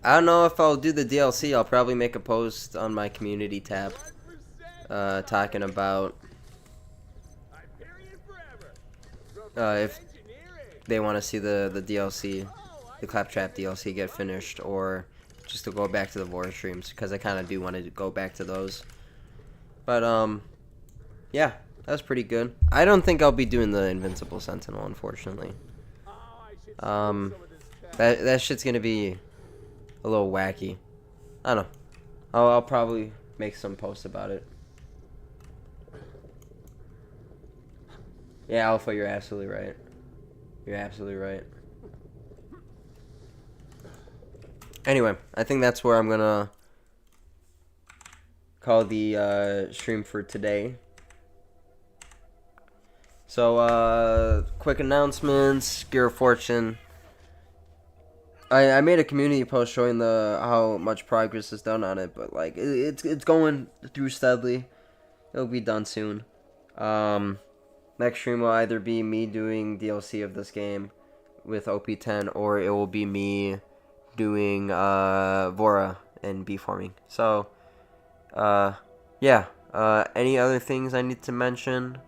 don't know if I'll do the DLC. I'll probably make a post on my community tab talking about if they want to see the DLC, the Claptrap DLC get finished, or just to go back to the Vor streams, because I kind of do want to go back to those. But yeah, that was pretty good. I don't think I'll be doing the Invincible Sentinel, unfortunately. That shit's gonna be a little wacky. I don't know. I'll probably make some posts about it. Yeah, Alpha, you're absolutely right. You're absolutely right. Anyway, I think that's where I'm gonna call the stream for today. So, quick announcements. Gear of Fortune. I made a community post showing how much progress is done on it, but like it's going through steadily. It'll be done soon. Next stream will either be me doing DLC of this game with OP10, or it will be me doing Vora and B-forming. So yeah. Any other things I need to mention?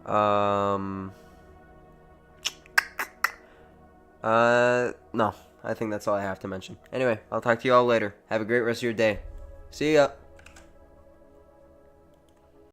No, I think that's all I have to mention. Anyway, I'll talk to you all later. Have a great rest of your day. See ya.